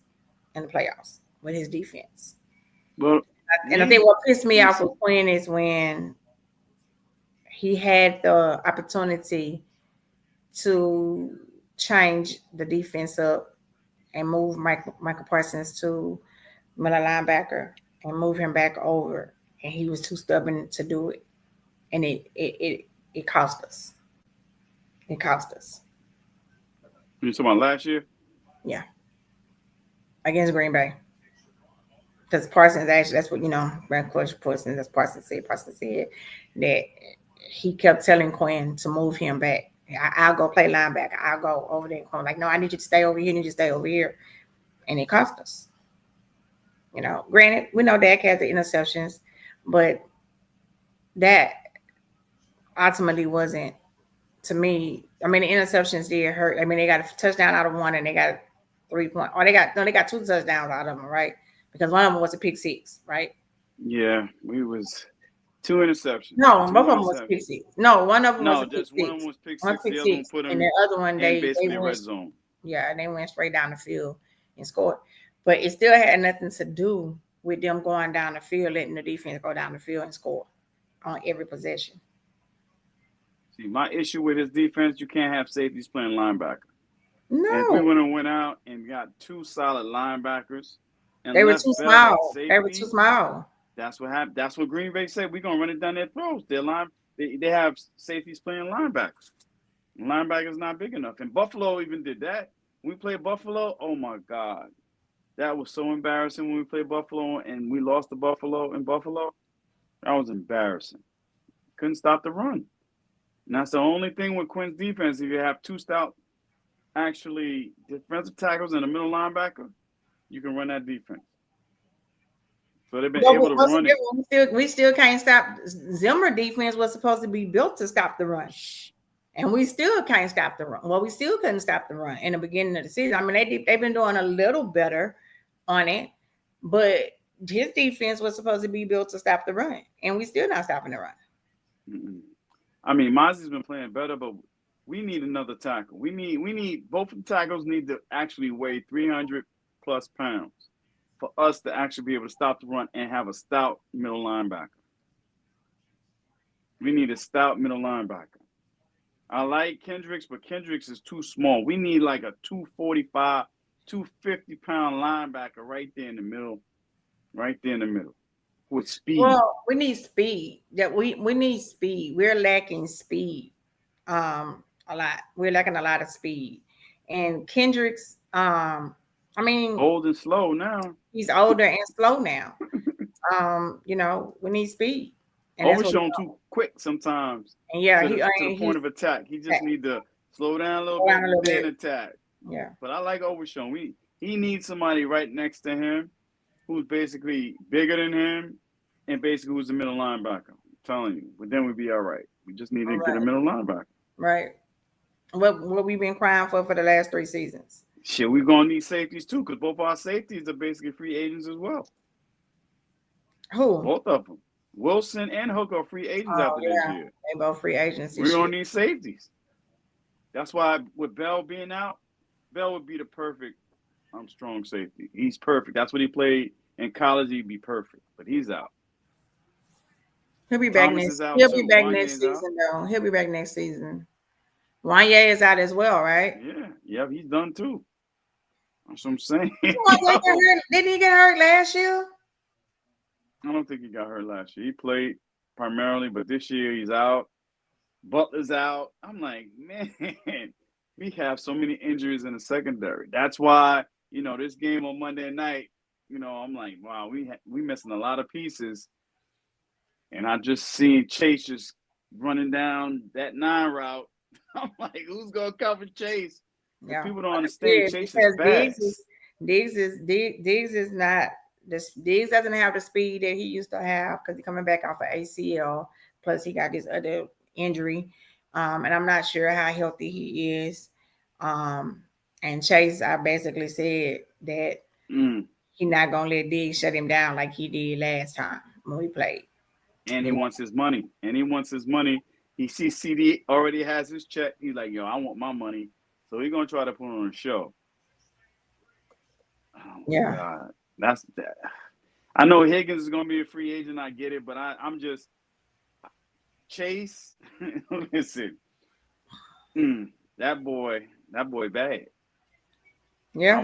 in the playoffs with his defense. Well, I think what pissed me off with Quinn is when he had the opportunity to change the defense up and move Michael Parsons to middle linebacker and move him back over, and he was too stubborn to do it, and it cost us. It cost us. You talking about last year? Yeah, against Green Bay. Because Parsons actually, that's what Parsons. That's Parsons said. Parsons said that he kept telling Quinn to move him back. I'll go play linebacker. I'll go over there. Quinn like, no, I need you to stay over here. I need you to stay over here, and it cost us. Granted, we know Dak had the interceptions, but that ultimately wasn't, to me. I mean, the interceptions did hurt. I mean, they got a touchdown out of one, and they got 3 points. Or they got two touchdowns out of them, right? Because one of them was a pick six, right? Yeah, we was 2 interceptions. No, both of them was pick six. No, one of them was a pick six. One of them was pick six. The other one put them and the other one they basically went, red zone. Yeah, and they went straight down the field and scored. But it still had nothing to do with them going down the field, letting the defense go down the field and score on every possession. See, my issue with his defense, you can't have safeties playing linebacker. No. And if we would have went out and got 2 solid linebackers, and they were too small. They were too small. That's what happened. That's what Green Bay said. We're gonna run it down their throats. They have safeties playing linebackers. Linebackers not big enough. And Buffalo even did that. When we played Buffalo, oh my God. That was so embarrassing when we played Buffalo and we lost to Buffalo in Buffalo. That was embarrassing. Couldn't stop the run. And that's the only thing with Quinn's defense. If you have 2 stout, actually defensive tackles and a middle linebacker, you can run that defense. So they've been able to run it. We still can't stop. Zimmer defense was supposed to be built to stop the run. And we still can't stop the run. Well, we still couldn't stop the run in the beginning of the season. I mean, they've been doing a little better on it, but his defense was supposed to be built to stop the run, and we still not stopping the run. Mm-mm. I mean, Mozzie's been playing better, but we need another tackle. We need both of the tackles need to actually weigh 300 plus pounds for us to actually be able to stop the run and have a stout middle linebacker. We need a stout middle linebacker. I like Kendricks, but Kendricks is too small. We need like a 245, 250-pound linebacker right there in the middle, with speed. Well, we need speed. We need speed. We're lacking speed. a lot. We're lacking a lot of speed. And Kendrick's, I mean, Old and slow now. he's older and slow now. We need speed, and that's what. Overshown too quick sometimes And yeah, to he, I the mean, point he's of attack. He just need to slow down a little slow bit down a and little then bit. attack. Yeah, But I like Overshown. He needs somebody right next to him who's basically bigger than him and basically who's the middle linebacker. I'm telling you. But then we'd be all right. We just need all to get a right, middle linebacker. right. What we've been crying for the last 3 seasons. Shit, we're going to need safeties too because both our safeties are basically free agents as well. Who? Both of them. Wilson and Hooker are free agents after this year. They both free agents. We're going to need safeties. That's why with Bell being out, Bell would be the perfect strong safety. He's perfect. That's what he played in college. He'd be perfect, but he's out. He'll be back Thomas next. is out He'll too. be back Wanye next is out. season though. He'll be back next season. Wanye is out as well, right? Yeah, he's done too. That's what I'm saying. Didn't he get hurt last year? I don't think he got hurt last year. He played primarily, but this year he's out. Butler's out. I'm like, man, we have so many injuries in the secondary. That's why, this game on Monday night, I'm like, wow, we missing a lot of pieces. And I just seen Chase just running down that 9 route. I'm like, who's gonna cover Chase? Yeah. People don't understand Chase is fast. Diggs is not this. Diggs doesn't have the speed that he used to have because he's coming back off of ACL. Plus, he got this other injury, and I'm not sure how healthy he is. And Chase, I basically said that he's not gonna let Diggs shut him down like he did last time when we played. And he wants his money. He sees CD already has his check. He's like, yo, I want my money. So he's going to try to put on a show. Oh, yeah. God. That's that. I know Higgins is going to be a free agent. I get it. But I'm just – Chase, listen. That boy bad. Yeah. I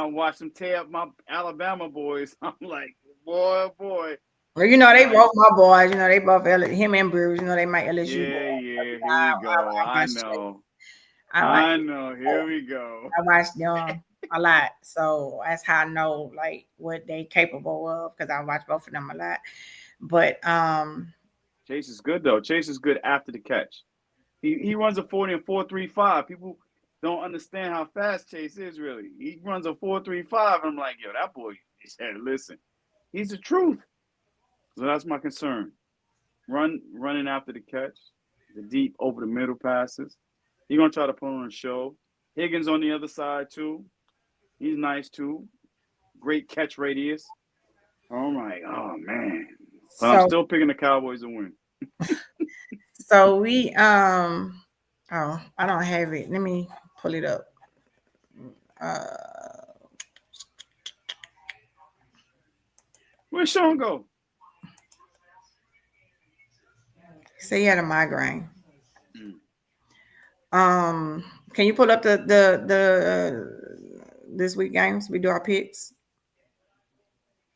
watched him tear up my Alabama boys. I'm like, boy. Well, they both my boys. They both him and Bruce. They might LSU. Yeah. Here we go. I know. Here we go. I watched them a lot, so that's how I know like what they capable of because I watch both of them a lot. But Chase is good though. Chase is good after the catch. He runs a 40 and 4.35. People don't understand how fast Chase is. Really, he runs a 4.35. I'm like, yo, that boy. He said, listen, he's the truth. So that's my concern. Running after the catch, the deep over the middle passes. He's gonna try to put on a show. Higgins on the other side too. He's nice too. Great catch radius. Oh man. But I'm still picking the Cowboys to win. So we I don't have it. Let me pull it up. Where'd Sean go? Say he had a migraine. Can you pull up the this week games? We do our picks.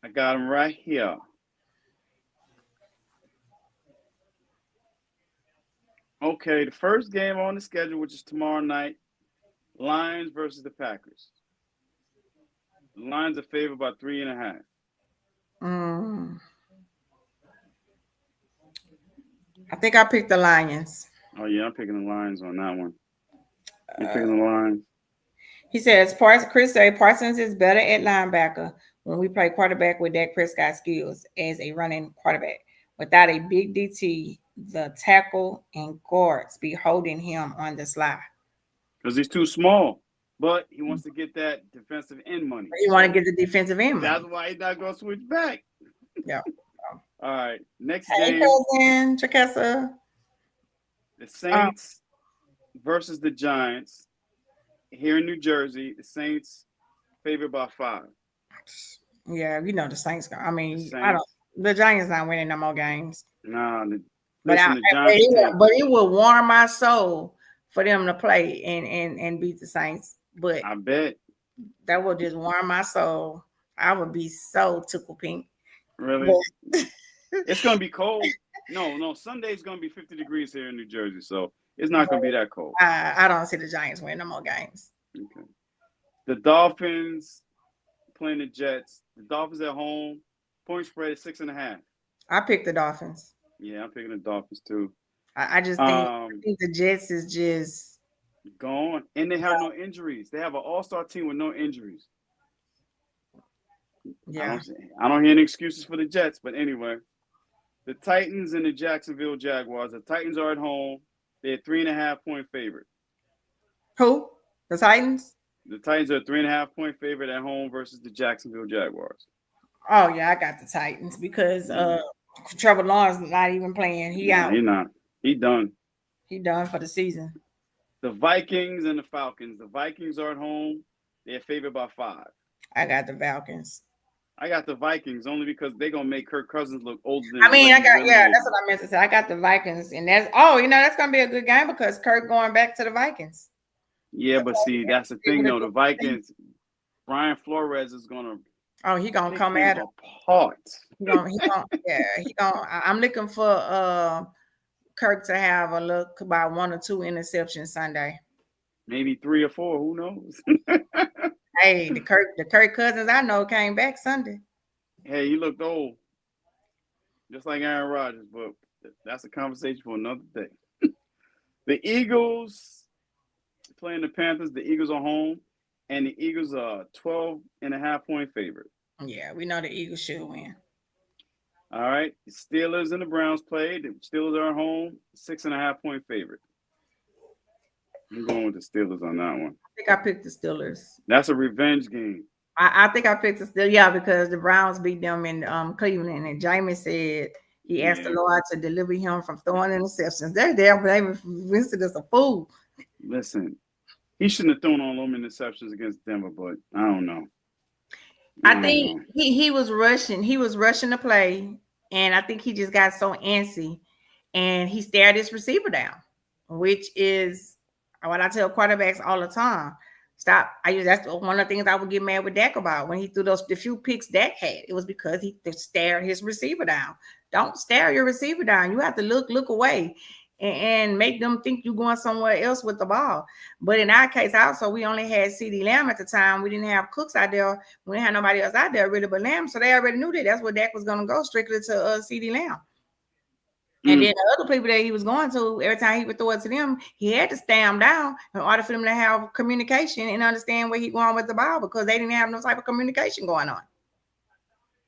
I got them right here. Okay, the first game on the schedule, which is tomorrow night, Lions versus the Packers. The Lions are favored by 3.5. I think I picked the Lions. Oh, yeah, I'm picking the Lions on that one. I'm picking the Lions. He says, Chris said Parsons is better at linebacker when we play quarterback with Dak Prescott skills as a running quarterback. Without a big DT, the tackle and guards be holding him on the slide. Because he's too small. But he wants to get that defensive end money. He want to get the defensive end money. That's why he's not going to switch back. Yeah. All right. Next game. Cousin Chakessa. The Saints versus the Giants. Here in New Jersey, the Saints favored by 5. Yeah, the Saints. The Giants not winning no more games. Nah, but it will warm my soul for them to play and beat the Saints. But I bet that will just warm my soul. I would be so tickle pink. Really? It's gonna be cold. No. Sunday's gonna be 50 degrees here in New Jersey, so It's not going to be that cold. I don't see the Giants win no more games. Okay. The Dolphins playing the Jets. The Dolphins at home. Point spread is 6.5. I picked the Dolphins. Yeah, I'm picking the Dolphins too. I just think the Jets is just gone, and they have no injuries. They have an all-star team with no injuries. yeah. I don't hear any excuses for the Jets, but anyway, the Titans and the Jacksonville Jaguars. The Titans are at home. They're 3.5-point favorite. Who? The Titans? The Titans are a 3.5-point favorite at home versus the Jacksonville Jaguars. Oh yeah, I got the Titans because Trevor Lawrence not even playing. He out. He not. He done. He done for the season. The Vikings and the Falcons. The Vikings are at home. They're favored by 5. I got the Falcons. I got the Vikings only because they're gonna make Kirk Cousins look older than. That's what I meant to say. I got the Vikings, and that's gonna be a good game because Kirk going back to the Vikings. Yeah, but see, that's the thing though. The Vikings, Brian Flores is gonna. Oh, he gonna come at him apart. He gonna. I'm looking for Kirk to have a look about 1 or 2 interceptions Sunday. Maybe 3 or 4. Who knows? Hey, the Kirk Cousins I know came back Sunday. Hey, he looked old, just like Aaron Rodgers. But that's a conversation for another day. The Eagles playing the Panthers. The Eagles are home, and the Eagles are 12.5-point favorite. Yeah, we know the Eagles should win. All right, the Steelers and the Browns played. The Steelers are at home, 6.5-point favorite. I'm going with the Steelers on that one. I think I picked the Steelers. That's a revenge game. I think I picked the Steelers, yeah, because the Browns beat them in Cleveland, and Jamie said he asked the Lord to deliver him from throwing interceptions. They're there, but they listed as a fool. Listen, he shouldn't have thrown all them interceptions against Denver, but I don't know. I think he was rushing. He was rushing the play, and I think he just got so antsy, and he stared his receiver down, which is what I tell quarterbacks all the time. Stop. That's one of the things I would get mad with Dak about when he threw the few picks Dak had. It was because he stared his receiver down. Don't stare your receiver down. You have to look away and make them think you're going somewhere else with the ball. But in our case, also, we only had CeeDee Lamb at the time. We didn't have Cooks out there. We didn't have nobody else out there really but Lamb. So they already knew that that's where Dak was going to go, strictly to CeeDee Lamb. And then the other people that he was going to, every time he would throw it to them, he had to stand down in order for them to have communication and understand where he's going with the ball because they didn't have no type of communication going on.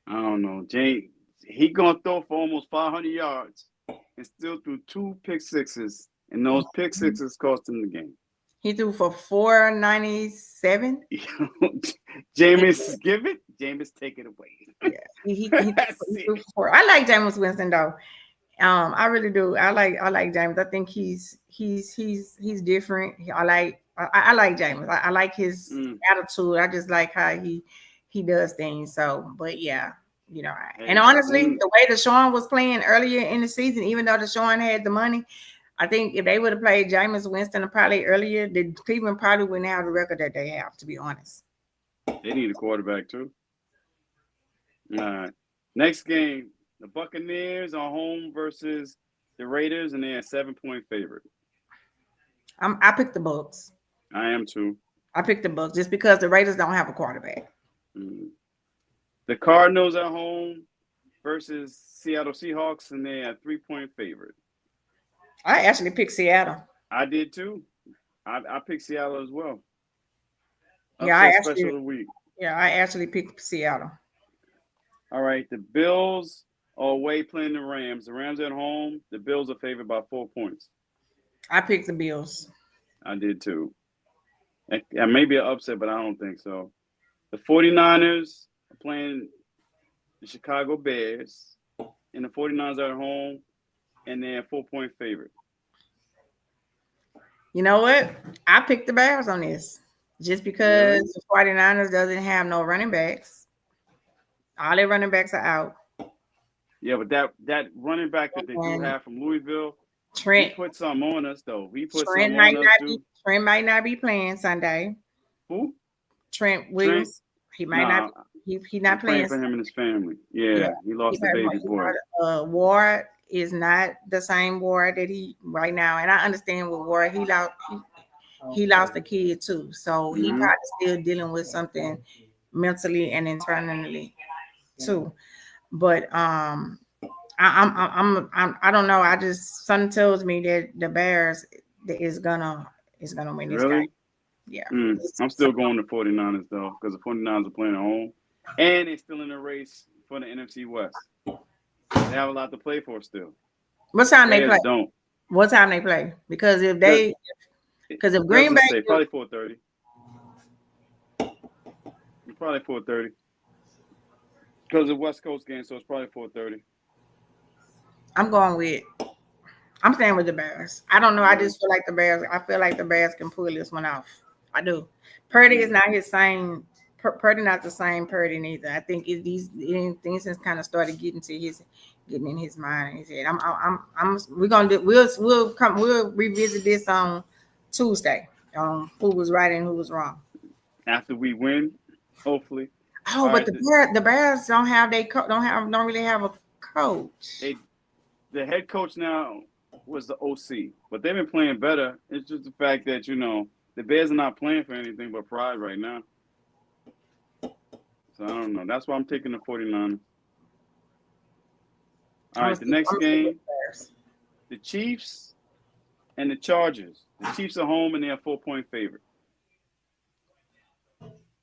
I don't know. Jay, he going to throw for almost 500 yards and still threw 2 pick sixes, and those pick sixes cost him the game. He threw for 497. Jameis, give it. Jameis, take it away. Yeah, he threw for. I like Jameis Winston though. I really do. I like James. I think he's different. I like James. I like his attitude. I just like how he does things. So, but yeah, and honestly, the way Deshaun was playing earlier in the season, even though Deshaun had the money, I think if they would have played Jameis Winston probably earlier, the Cleveland probably wouldn't have the record that they have, to be honest. They need a quarterback too. All right. Next game. The Buccaneers are home versus the Raiders, and they're a 7-point favorite. I picked the Bucs. I am too. I picked the Bucs just because the Raiders don't have a quarterback. The Cardinals at home versus Seattle Seahawks, and they're a 3-point favorite. I actually picked Seattle. I did too. I picked Seattle as well. Special of the week. Yeah, I actually picked Seattle. All right, the Bills are away playing the Rams. The Rams at home. The Bills are favored by 4 points. I picked the Bills. I did too. It may be an upset, but I don't think so. The 49ers are playing the Chicago Bears, and the 49ers are at home, and they're a 4-point favorite. You know what? I picked the Bears on this just because the 49ers doesn't have no running backs. All their running backs are out. Yeah, but that running back that they do have from Louisville, Trent, he put some on us though. Trent might not be playing Sunday. Who? Trent Williams. He might not. He's not playing for him and his family. Yeah, he lost the baby boy. Ward is not the same Ward that he right now. And I understand with Ward, he lost a kid too. So he Mhm. probably still dealing with something mentally and internally too. But I don't know. I just something tells me that the Bears is gonna win this game. Really? Yeah. I'm still going to 49ers though, because the 49ers are playing at home, and they're still in the race for the NFC West. They have a lot to play for still. What time they play? Bears don't. What time they play? Because if Does they, it because if Green doesn't Bay, say probably 4:30. Probably 4:30. Because of West Coast game, so it's probably 4:30. I'm going with, I'm staying with the Bears. I don't know. I Really? just feel like the Bears. I feel like the Bears can pull this one off. I do. Purdy is not his same. Purdy not the same Purdy neither. I think these things has kind of started getting in his mind and his head. We're gonna do. We'll revisit this on Tuesday. Who was right and who was wrong. After we win, hopefully. Oh, All but right. the Bears don't really have a coach. The head coach now was the OC, but they've been playing better. It's just the fact that the Bears are not playing for anything but pride right now. So I don't know. That's why I'm taking the 49ers. All right, the next game, the Chiefs and the Chargers. The Chiefs are home and they're a 4-point favorite.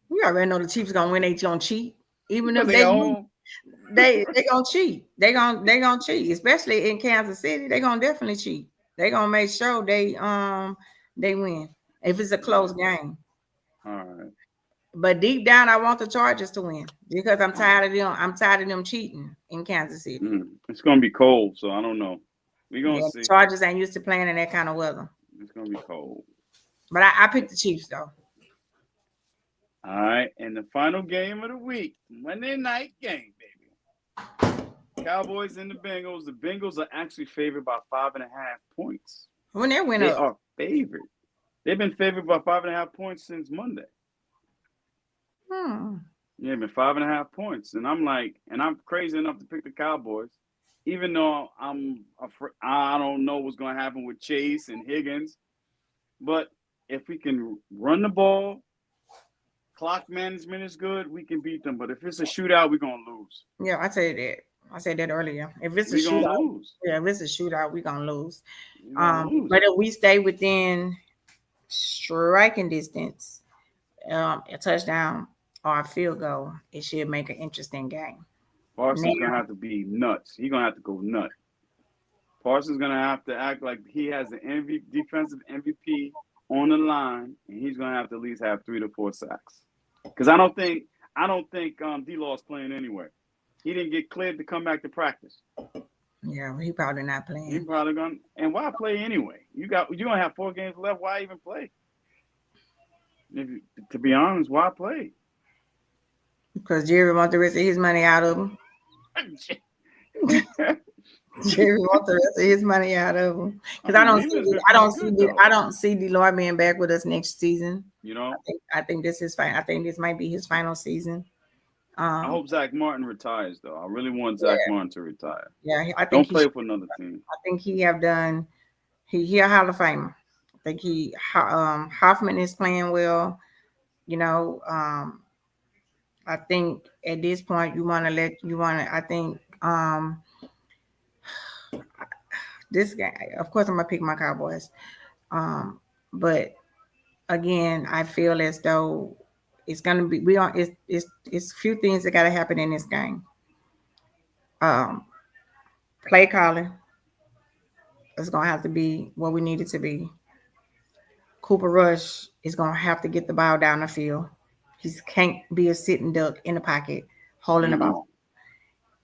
You already know the Chiefs gonna win. They gonna cheat, even Because if they they are lose. home. They gonna cheat. They gonna cheat, especially in Kansas City. They gonna definitely cheat. They gonna make sure they win if it's a close game. All right. But deep down, I want the Chargers to win because I'm tired of them. I'm tired of them cheating in Kansas City. It's gonna be cold, so I don't know. We're gonna Yeah, see. the Chargers ain't used to playing in that kind of weather. It's gonna be cold. But I picked the Chiefs though. All right, and the final game of the week, Monday night game, baby. Cowboys and the Bengals. The Bengals are actually favored by 5.5 points. When they went They up, are favored. They've been favored by 5.5 points since Monday. Yeah, been 5.5 points, and I'm crazy enough to pick the Cowboys, even though I don't know what's going to happen with Chase and Higgins, but if we can run the ball, clock management is good, we can beat them. But if it's a shootout, we're gonna lose. yeah, I said that. I said that earlier. If it's a We're gonna shootout, lose. yeah, if it's a shootout, we're gonna lose. We're gonna lose. But if we stay within striking distance, a touchdown or a field goal, it should make an interesting game. Parsons Now, gonna have to be nuts. He's gonna have to go nuts. Parsons gonna have to act like he has the defensive MVP on the line, and he's gonna have to at least have 3 to 4 sacks. Because I don't think D-Law's playing anyway. He didn't get cleared to come back to practice. yeah, he probably not He playing probably gonna. And why play anyway? You don't have 4 games left. Why even play? To be honest, why play? because Jerry wants the rest of his money out of him. Jerry wants the rest of his money out of him because I don't see Deloitte being back with us next season. I think this is fine. I think this might be his final season. I hope Zach Martin retires, though. I really want Zach Martin to retire. Yeah, I think don't play for another team. I think he have done. He a Hall of Famer. I think Hoffman is playing well. I think at this point I think this guy. Of course, I'm gonna pick my Cowboys. But again, I feel as though it's gonna be it's a few things that gotta happen in this game. Play calling is gonna have to be what we need it to be. Cooper Rush is gonna have to get the ball down the field. He can't be a sitting duck in the pocket holding the ball.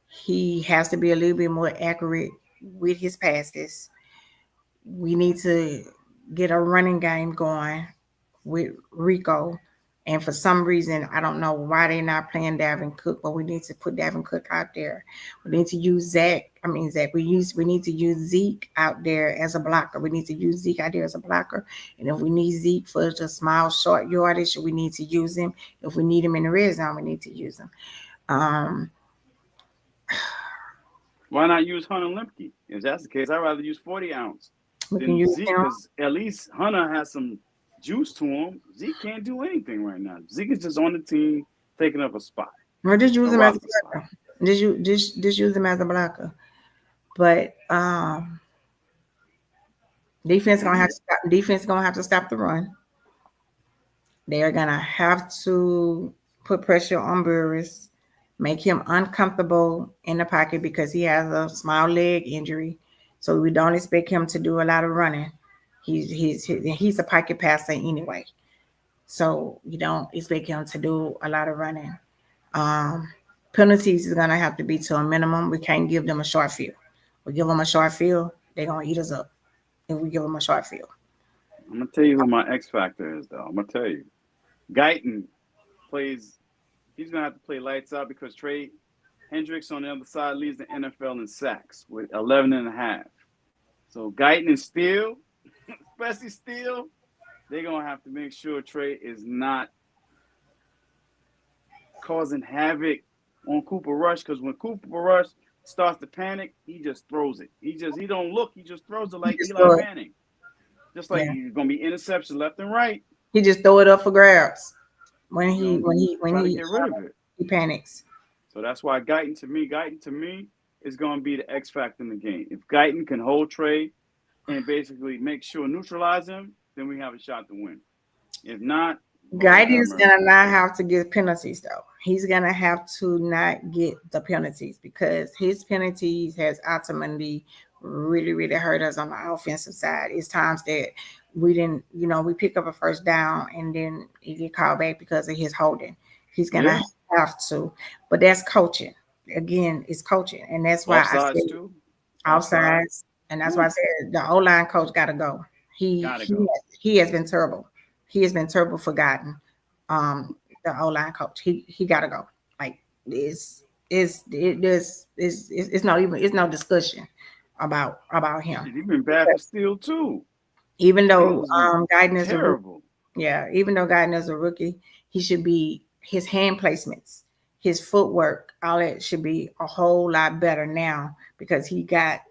He has to be a little bit more accurate with his passes. We need to get a running game going with Rico. And for some reason, I don't know why they're not playing Dalvin Cook, but we need to put Dalvin Cook out there. We need to use Zach. We need to use Zeke out there as a blocker. We need to use Zeke out there as a blocker. And if we need Zeke for the small, short yardage, we need to use him. If we need him in the red zone, we need to use him. Why not use Hunter Limpke? If that's the case, I'd rather use 40 ounce We can than use Zeke him. because at least Hunter has some juice to him. Zeke can't do anything right now. Zeke is just on the team taking up a spot, Or just use a him as a roster spot. blocker. Just use him as a blocker. But defense gonna have to stop the run. They are gonna have to put pressure on Burris, make him uncomfortable in the pocket because he has a small leg injury. So we don't expect him to do a lot of running. He's a pocket passer anyway. So you don't expect him to do a lot of running. Um, Penalties is gonna have to be to a minimum. We can't give them a short field. We give them a short field, they're gonna eat us up if we give them a short field. I'm gonna tell you who my X factor is, though. I'm gonna tell you, Guyton plays. He's gonna have to play lights out because Trey Hendricks on the other side leads the NFL in sacks with 11 and a half. So Guyton and Steele, especially Steele, they're gonna have to make sure Trey is not causing havoc on Cooper Rush because when Cooper Rush starts to panic, he just throws it. He don't look, he just throws it He like just Eli throw it. Manning. Just like Yeah, he's gonna be interceptions left and right. he just throw it up for grabs when He's he gonna when he when try to he get rid of it. he panics. So that's why Guyton to me is gonna be the X factor in the game. If Guyton can hold Trey and basically make sure neutralize him, then we have a shot to win. If not, Lord have Guidance mercy. gonna not have to get penalties though. He's gonna have to not get the penalties because his penalties has ultimately really hurt us on the offensive side. It's times that we didn't, we pick up a first down and then he get called back because of his holding. He's gonna Yeah, have to, but that's coaching. Again, it's coaching, and that's why I offsides said too. Offside. outsides, and that's why I Woo, said the O line coach got to go. He gotta he go. he has been terrible. He has been terrible forgotten. The O line coach. He got to go. Like it's not even it's no discussion about him. Shit, he been bad for Steele too. Even Steele though has been Guyton is a rookie, terrible. yeah, even though Guyton is a rookie, he should be his hand placements, his footwork, all that should be a whole lot better now because he got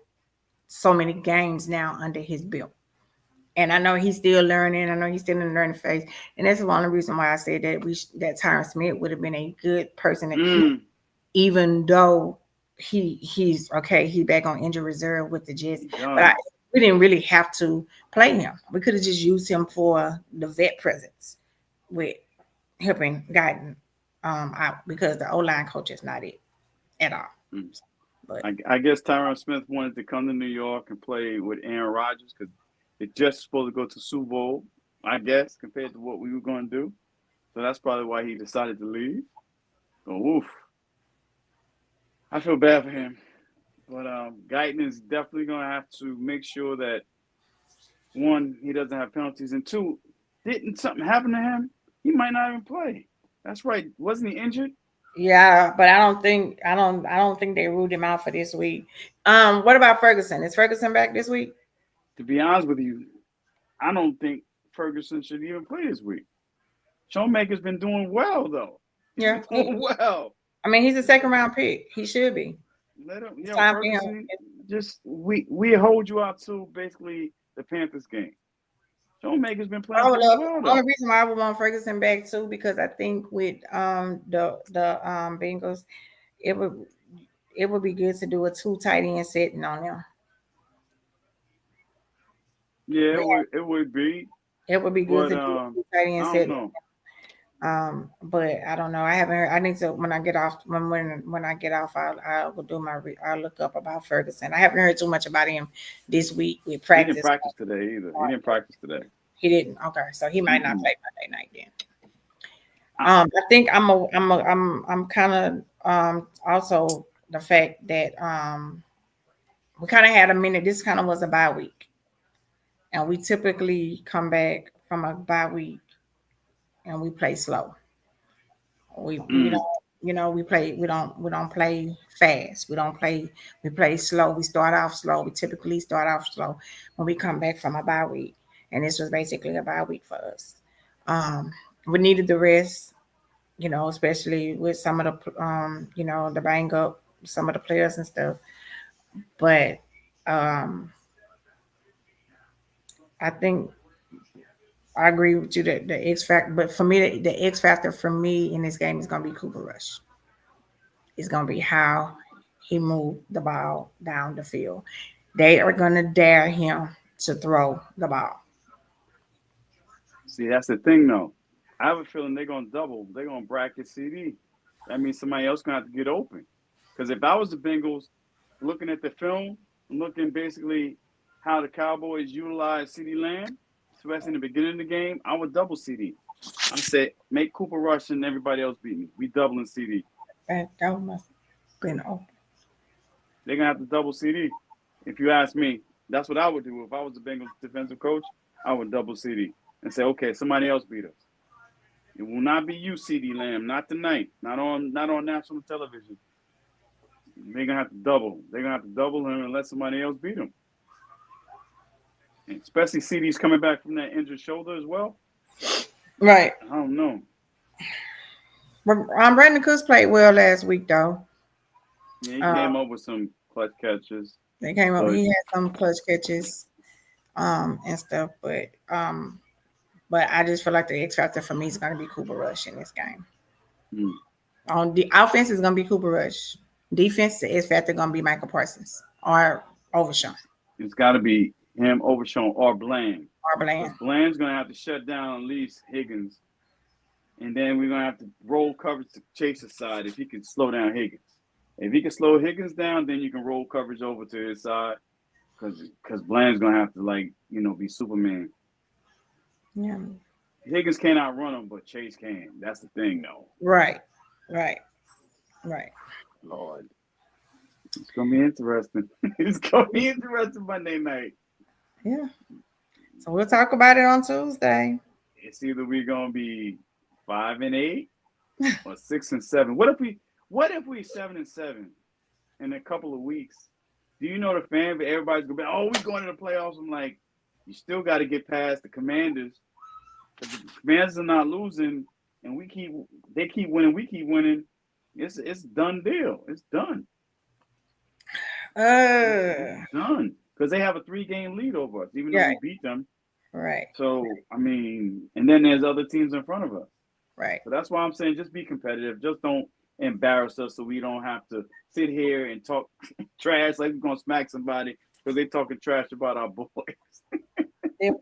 so many games now under his belt. And I know he's still learning. I know he's still in the learning phase. And that's one of the reasons why I said that that Tyron Smith would have been a good person to keep, Mm, even though he's okay. He's back on injury reserve with the Jets, he but done. we didn't really have to play him. We could have just used him for the vet presence with helping guiding out because the O line coach is not it at all. Mm. But I guess Tyron Smith wanted to come to New York and play with Aaron Rodgers because it just supposed to go to Super Bowl, I guess, compared to what we were going to do. So that's probably why he decided to leave. So, oof. I feel bad for him. But Guyton is definitely going to have to make sure that, one, he doesn't have penalties, and two, didn't something happen to him? He might not even play. That's right. Wasn't he injured? yeah, but I don't think they ruled him out for this week. What about Ferguson? Is Ferguson back this week? To be honest with you, I don't think Ferguson should even play this week. Showmaker's been doing well, though. He's Yeah. been doing well. I mean, he's a second round pick. He should be. Let him, It's time for him. Ferguson, just we hold you out to basically the Panthers game. Showmaker's been playing I would pretty love. well, Only though. reason why I would want Ferguson back too because I think with the Bengals, it would be good to do a two tight end setting on them. Yeah, Yeah, it would be, it would be good but to do a two tight I end don't setting. know. But I don't know. I haven't heard. I need to when I get off when I get off, I will do I'll look up about Ferguson. I haven't heard too much about him this week with He didn't practice. practice today either. He didn't practice today. He didn't. Okay, so he might not Mm-mm. play Monday night then. I, I think I'm kind of also the fact that we kind of had a minute. This kind of was a bye week, and we typically come back from a bye week and we play slow. We mm, don't we don't play fast. We play slow. We start off slow. We typically start off slow when we come back from a bye week, and this was basically a bye week for us. Um, we needed the rest, especially with some of the the bang up some of the players and stuff. But um, I think I agree with you that the X factor. But for me, the X factor for me in this game is going to be Cooper Rush. It's going to be how he moved the ball down the field. They are going to dare him to throw the ball. See, that's the thing, though. I have a feeling they're gonna double. They're gonna bracket CD. That means somebody else gonna have to get open. Because if I was the Bengals, looking at the film, looking basically how the Cowboys utilize CD Lamb, especially in the beginning of the game, I would double CD. I say make Cooper Rush and everybody else beat me. We doubling CD. That must have been open. They're gonna have to double CD. If you ask me, that's what I would do if I was the Bengals defensive coach. I would double CD and say, okay, somebody else beat us. It will not be you, CD Lamb. Not tonight. Not on national television. They're gonna have to double. They're gonna have to double him and let somebody else beat him. And especially CD's coming back from that injured shoulder as well. Right. I don't know. Brandon Cooks played well last week, though. Yeah, he came up with some clutch catches. They came up. But He had some clutch catches, and stuff. But I just feel like the X factor for me is going to be Cooper Rush in this game. On the offense is going to be Cooper Rush. Defense, the X factor going to be Michael Parsons or Overshawn it's got to be him, Overshawn, or Bland. or Bland. Bland's gonna have to shut down at least Higgins, and then we're gonna have to roll coverage to Chase's side if he can slow down Higgins. If he can slow Higgins down, then you can roll coverage over to his side because Bland's gonna have to be Superman. Yeah. Higgins can't outrun him, but Chase can. That's the thing, though. Right. Lord, it's gonna be interesting. It's gonna be interesting Monday night. Yeah. So we'll talk about it on Tuesday. It's either we're gonna be 5-8 or 6-7. What if we 7-7 in a couple of weeks? Do you know the fan? Everybody's gonna be, oh, we're going to the playoffs. I'm like, you still got to get past the Commanders. If the Commanders are not losing, and they keep winning, we keep winning. It's done deal. It's done. It's done because they have a 3-game lead over us, even though we beat them. Right. So I mean, and then there's other teams in front of us. Right. So that's why I'm saying just be competitive. Just don't embarrass us so we don't have to sit here and talk trash like we're gonna smack somebody because they talking trash about our boys. They're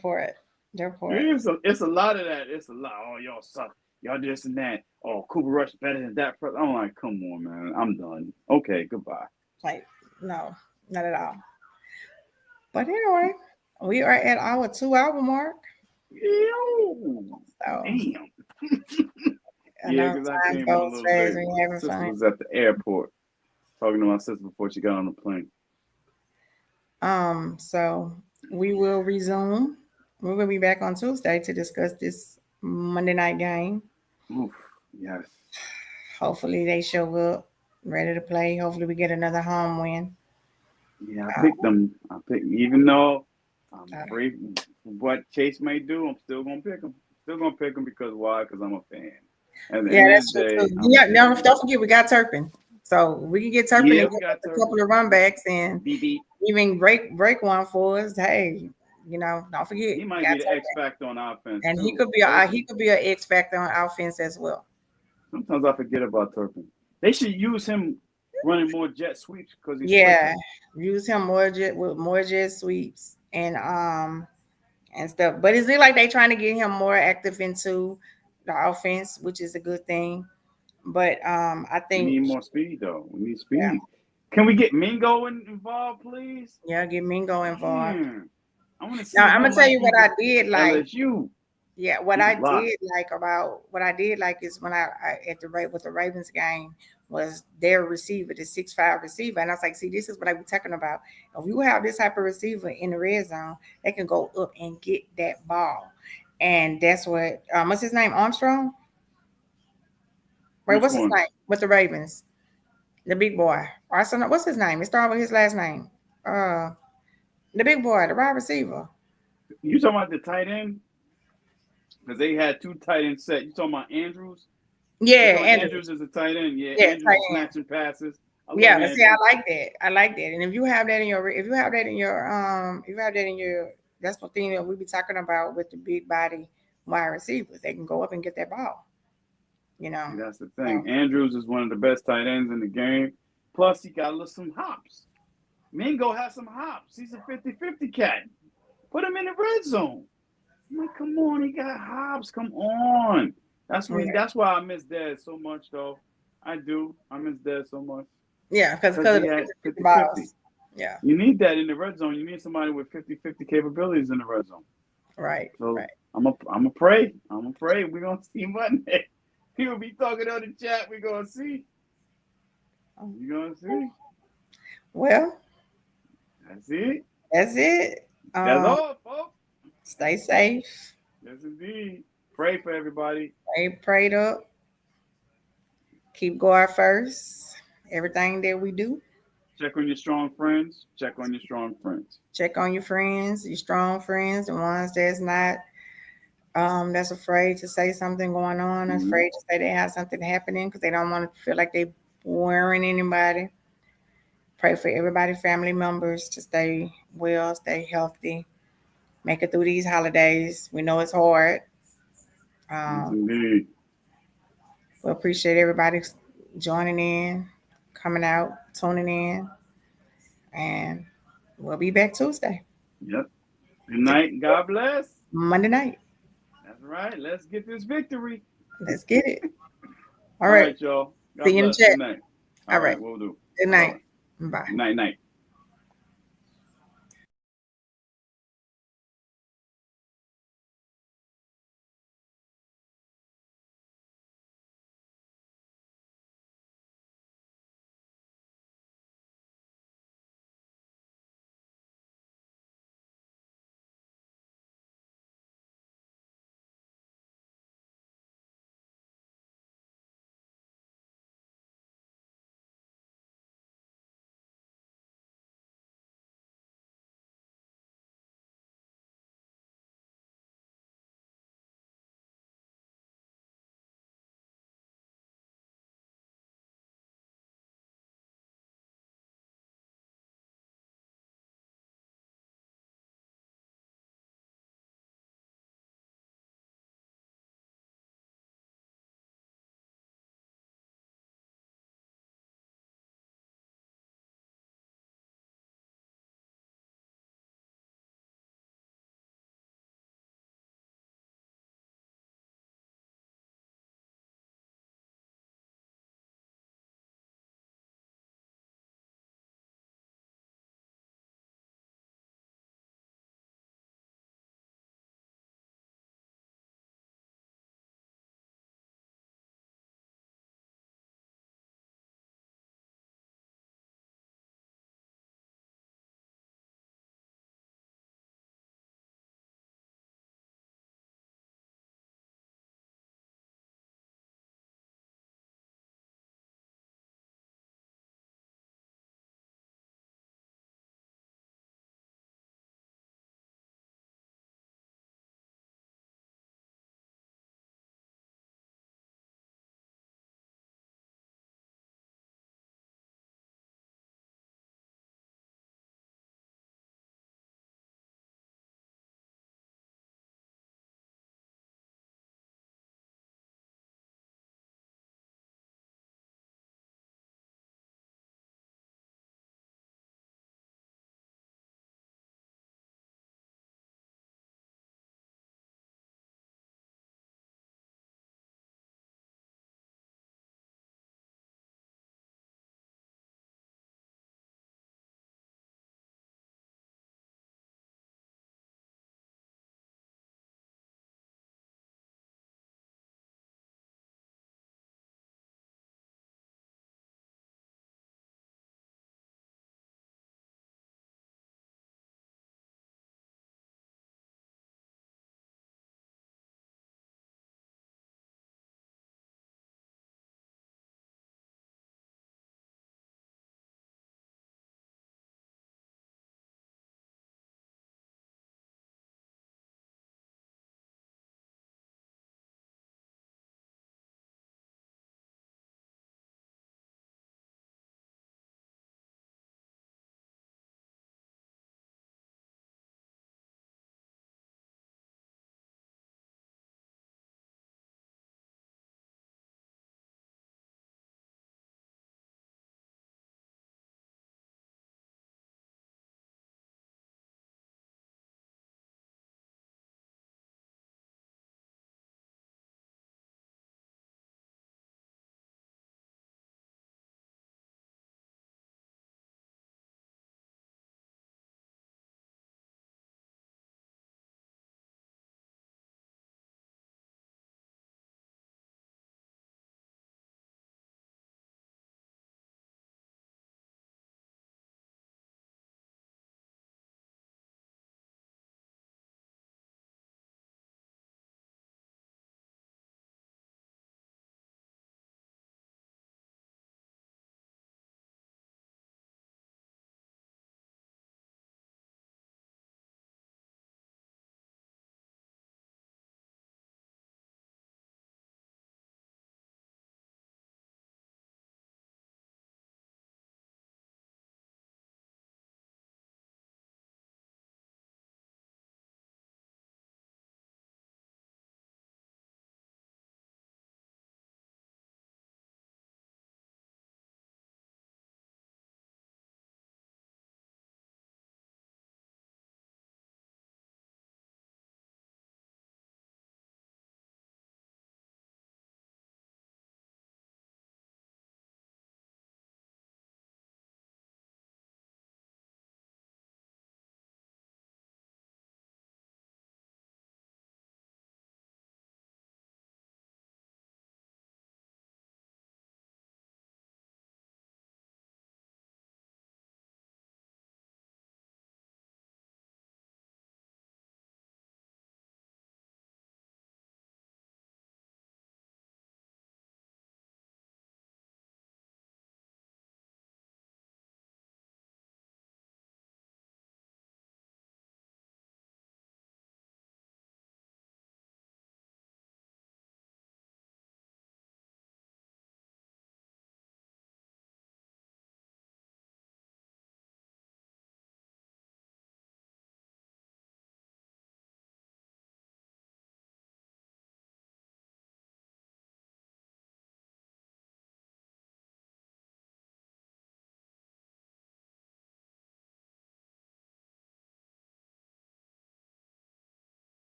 for it. It's a lot of that. It's a lot. Oh, y'all suck. Y'all this and that. Oh, Cooper Rush better than that. I'm like, come on, man. I'm done. Okay, goodbye. Like, no, not at all. But anyway, we are at our 2-hour mark. Ew. So, Damn. yeah, because I time came goes a little fast late. when you're having Sister fun. was at the airport talking to my sister before she got on the plane. So we will resume. We will be back on Tuesday to discuss this Monday night game. Oof, yes. Hopefully they show up ready to play. Hopefully we get another home win. Yeah, I picked them. Even though I'm afraid what Chase may do, I'm still gonna pick him. Still gonna pick him because why? Because I'm a fan. Yeah, that's true. Yeah, no, don't forget we got Turpin, so we can get Turpin and get a couple of run backs and even break one for us. Hey, don't forget he might be the X factor on offense, and too. he could be an X factor on offense as well. Sometimes I forget about Turpin. They should use him running more jet sweeps because he's use him more jet sweeps and stuff. But it's like they trying to get him more active into the offense, which is a good thing. But I think we need more speed though. We need speed. Yeah. Can we get Mingo involved, please? Yeah, get Mingo involved. I want to see. Now I'm gonna tell you what I did like. LSU. Yeah, what I did like is when I at the rate with the Ravens game was their receiver, the 6'5" receiver, and I was like, see, this is what I was talking about. If you have this type of receiver in the red zone, they can go up and get that ball, and that's what what's his name, Armstrong? Wait, what's his name with the Ravens? The big boy, Arsenal. What's his name? It started with his last name. The big boy, the wide receiver. You talking about the tight end? Because they had 2 tight end set. You talking about Andrews? Yeah, Andrews is a tight end. Yeah, Andrews snatching passes. Yeah, love but see, I Andrews. like that. I like that. And if you have that in your, that's the thing that we be talking about with the big body wide receivers. They can go up and get that ball. You know. See, that's the So, thing. Andrews is one of the best tight ends in the game. Plus, he got some hops. Mingo has some hops. He's a 50-50 cat. Put him in the red zone. I'm like, come on, he got hops. Come on. That's yeah, why I miss Dad so much, though. I do. I miss Dad so much. yeah, because Because of he the had 50 50-50. balls. Yeah, You need that in the red zone. You need somebody with 50-50 capabilities in the red zone. right, So right. I'm a pray. I'm a pray. We're gonna see Monday. People be talking on the chat. We're gonna see. You're gonna see. Well, That's it. that's it. That's all, folks. Stay safe. Yes, indeed. Pray for everybody. Stay prayed up. Keep God first. Everything that we do. Check on your strong friends. Check on your strong friends. Check on your friends, your strong friends, the ones that's not that's afraid to say something going on, Mhm. afraid to say they have something happening because they don't want to feel like they worrying anybody. Pray for everybody, family members to stay well, stay healthy, make it through these holidays. We know it's hard. Yes, Um, indeed. we appreciate everybody joining in, coming out, tuning in, and we'll be back Tuesday, Yep. Good night. God bless. Monday night. That's right. Let's get this victory. Let's get it. All All right. right, y'all. God See you in the bless. chat. Good night. All All right. right, we'll do. Good Bye-bye. night. Bye. Night, night.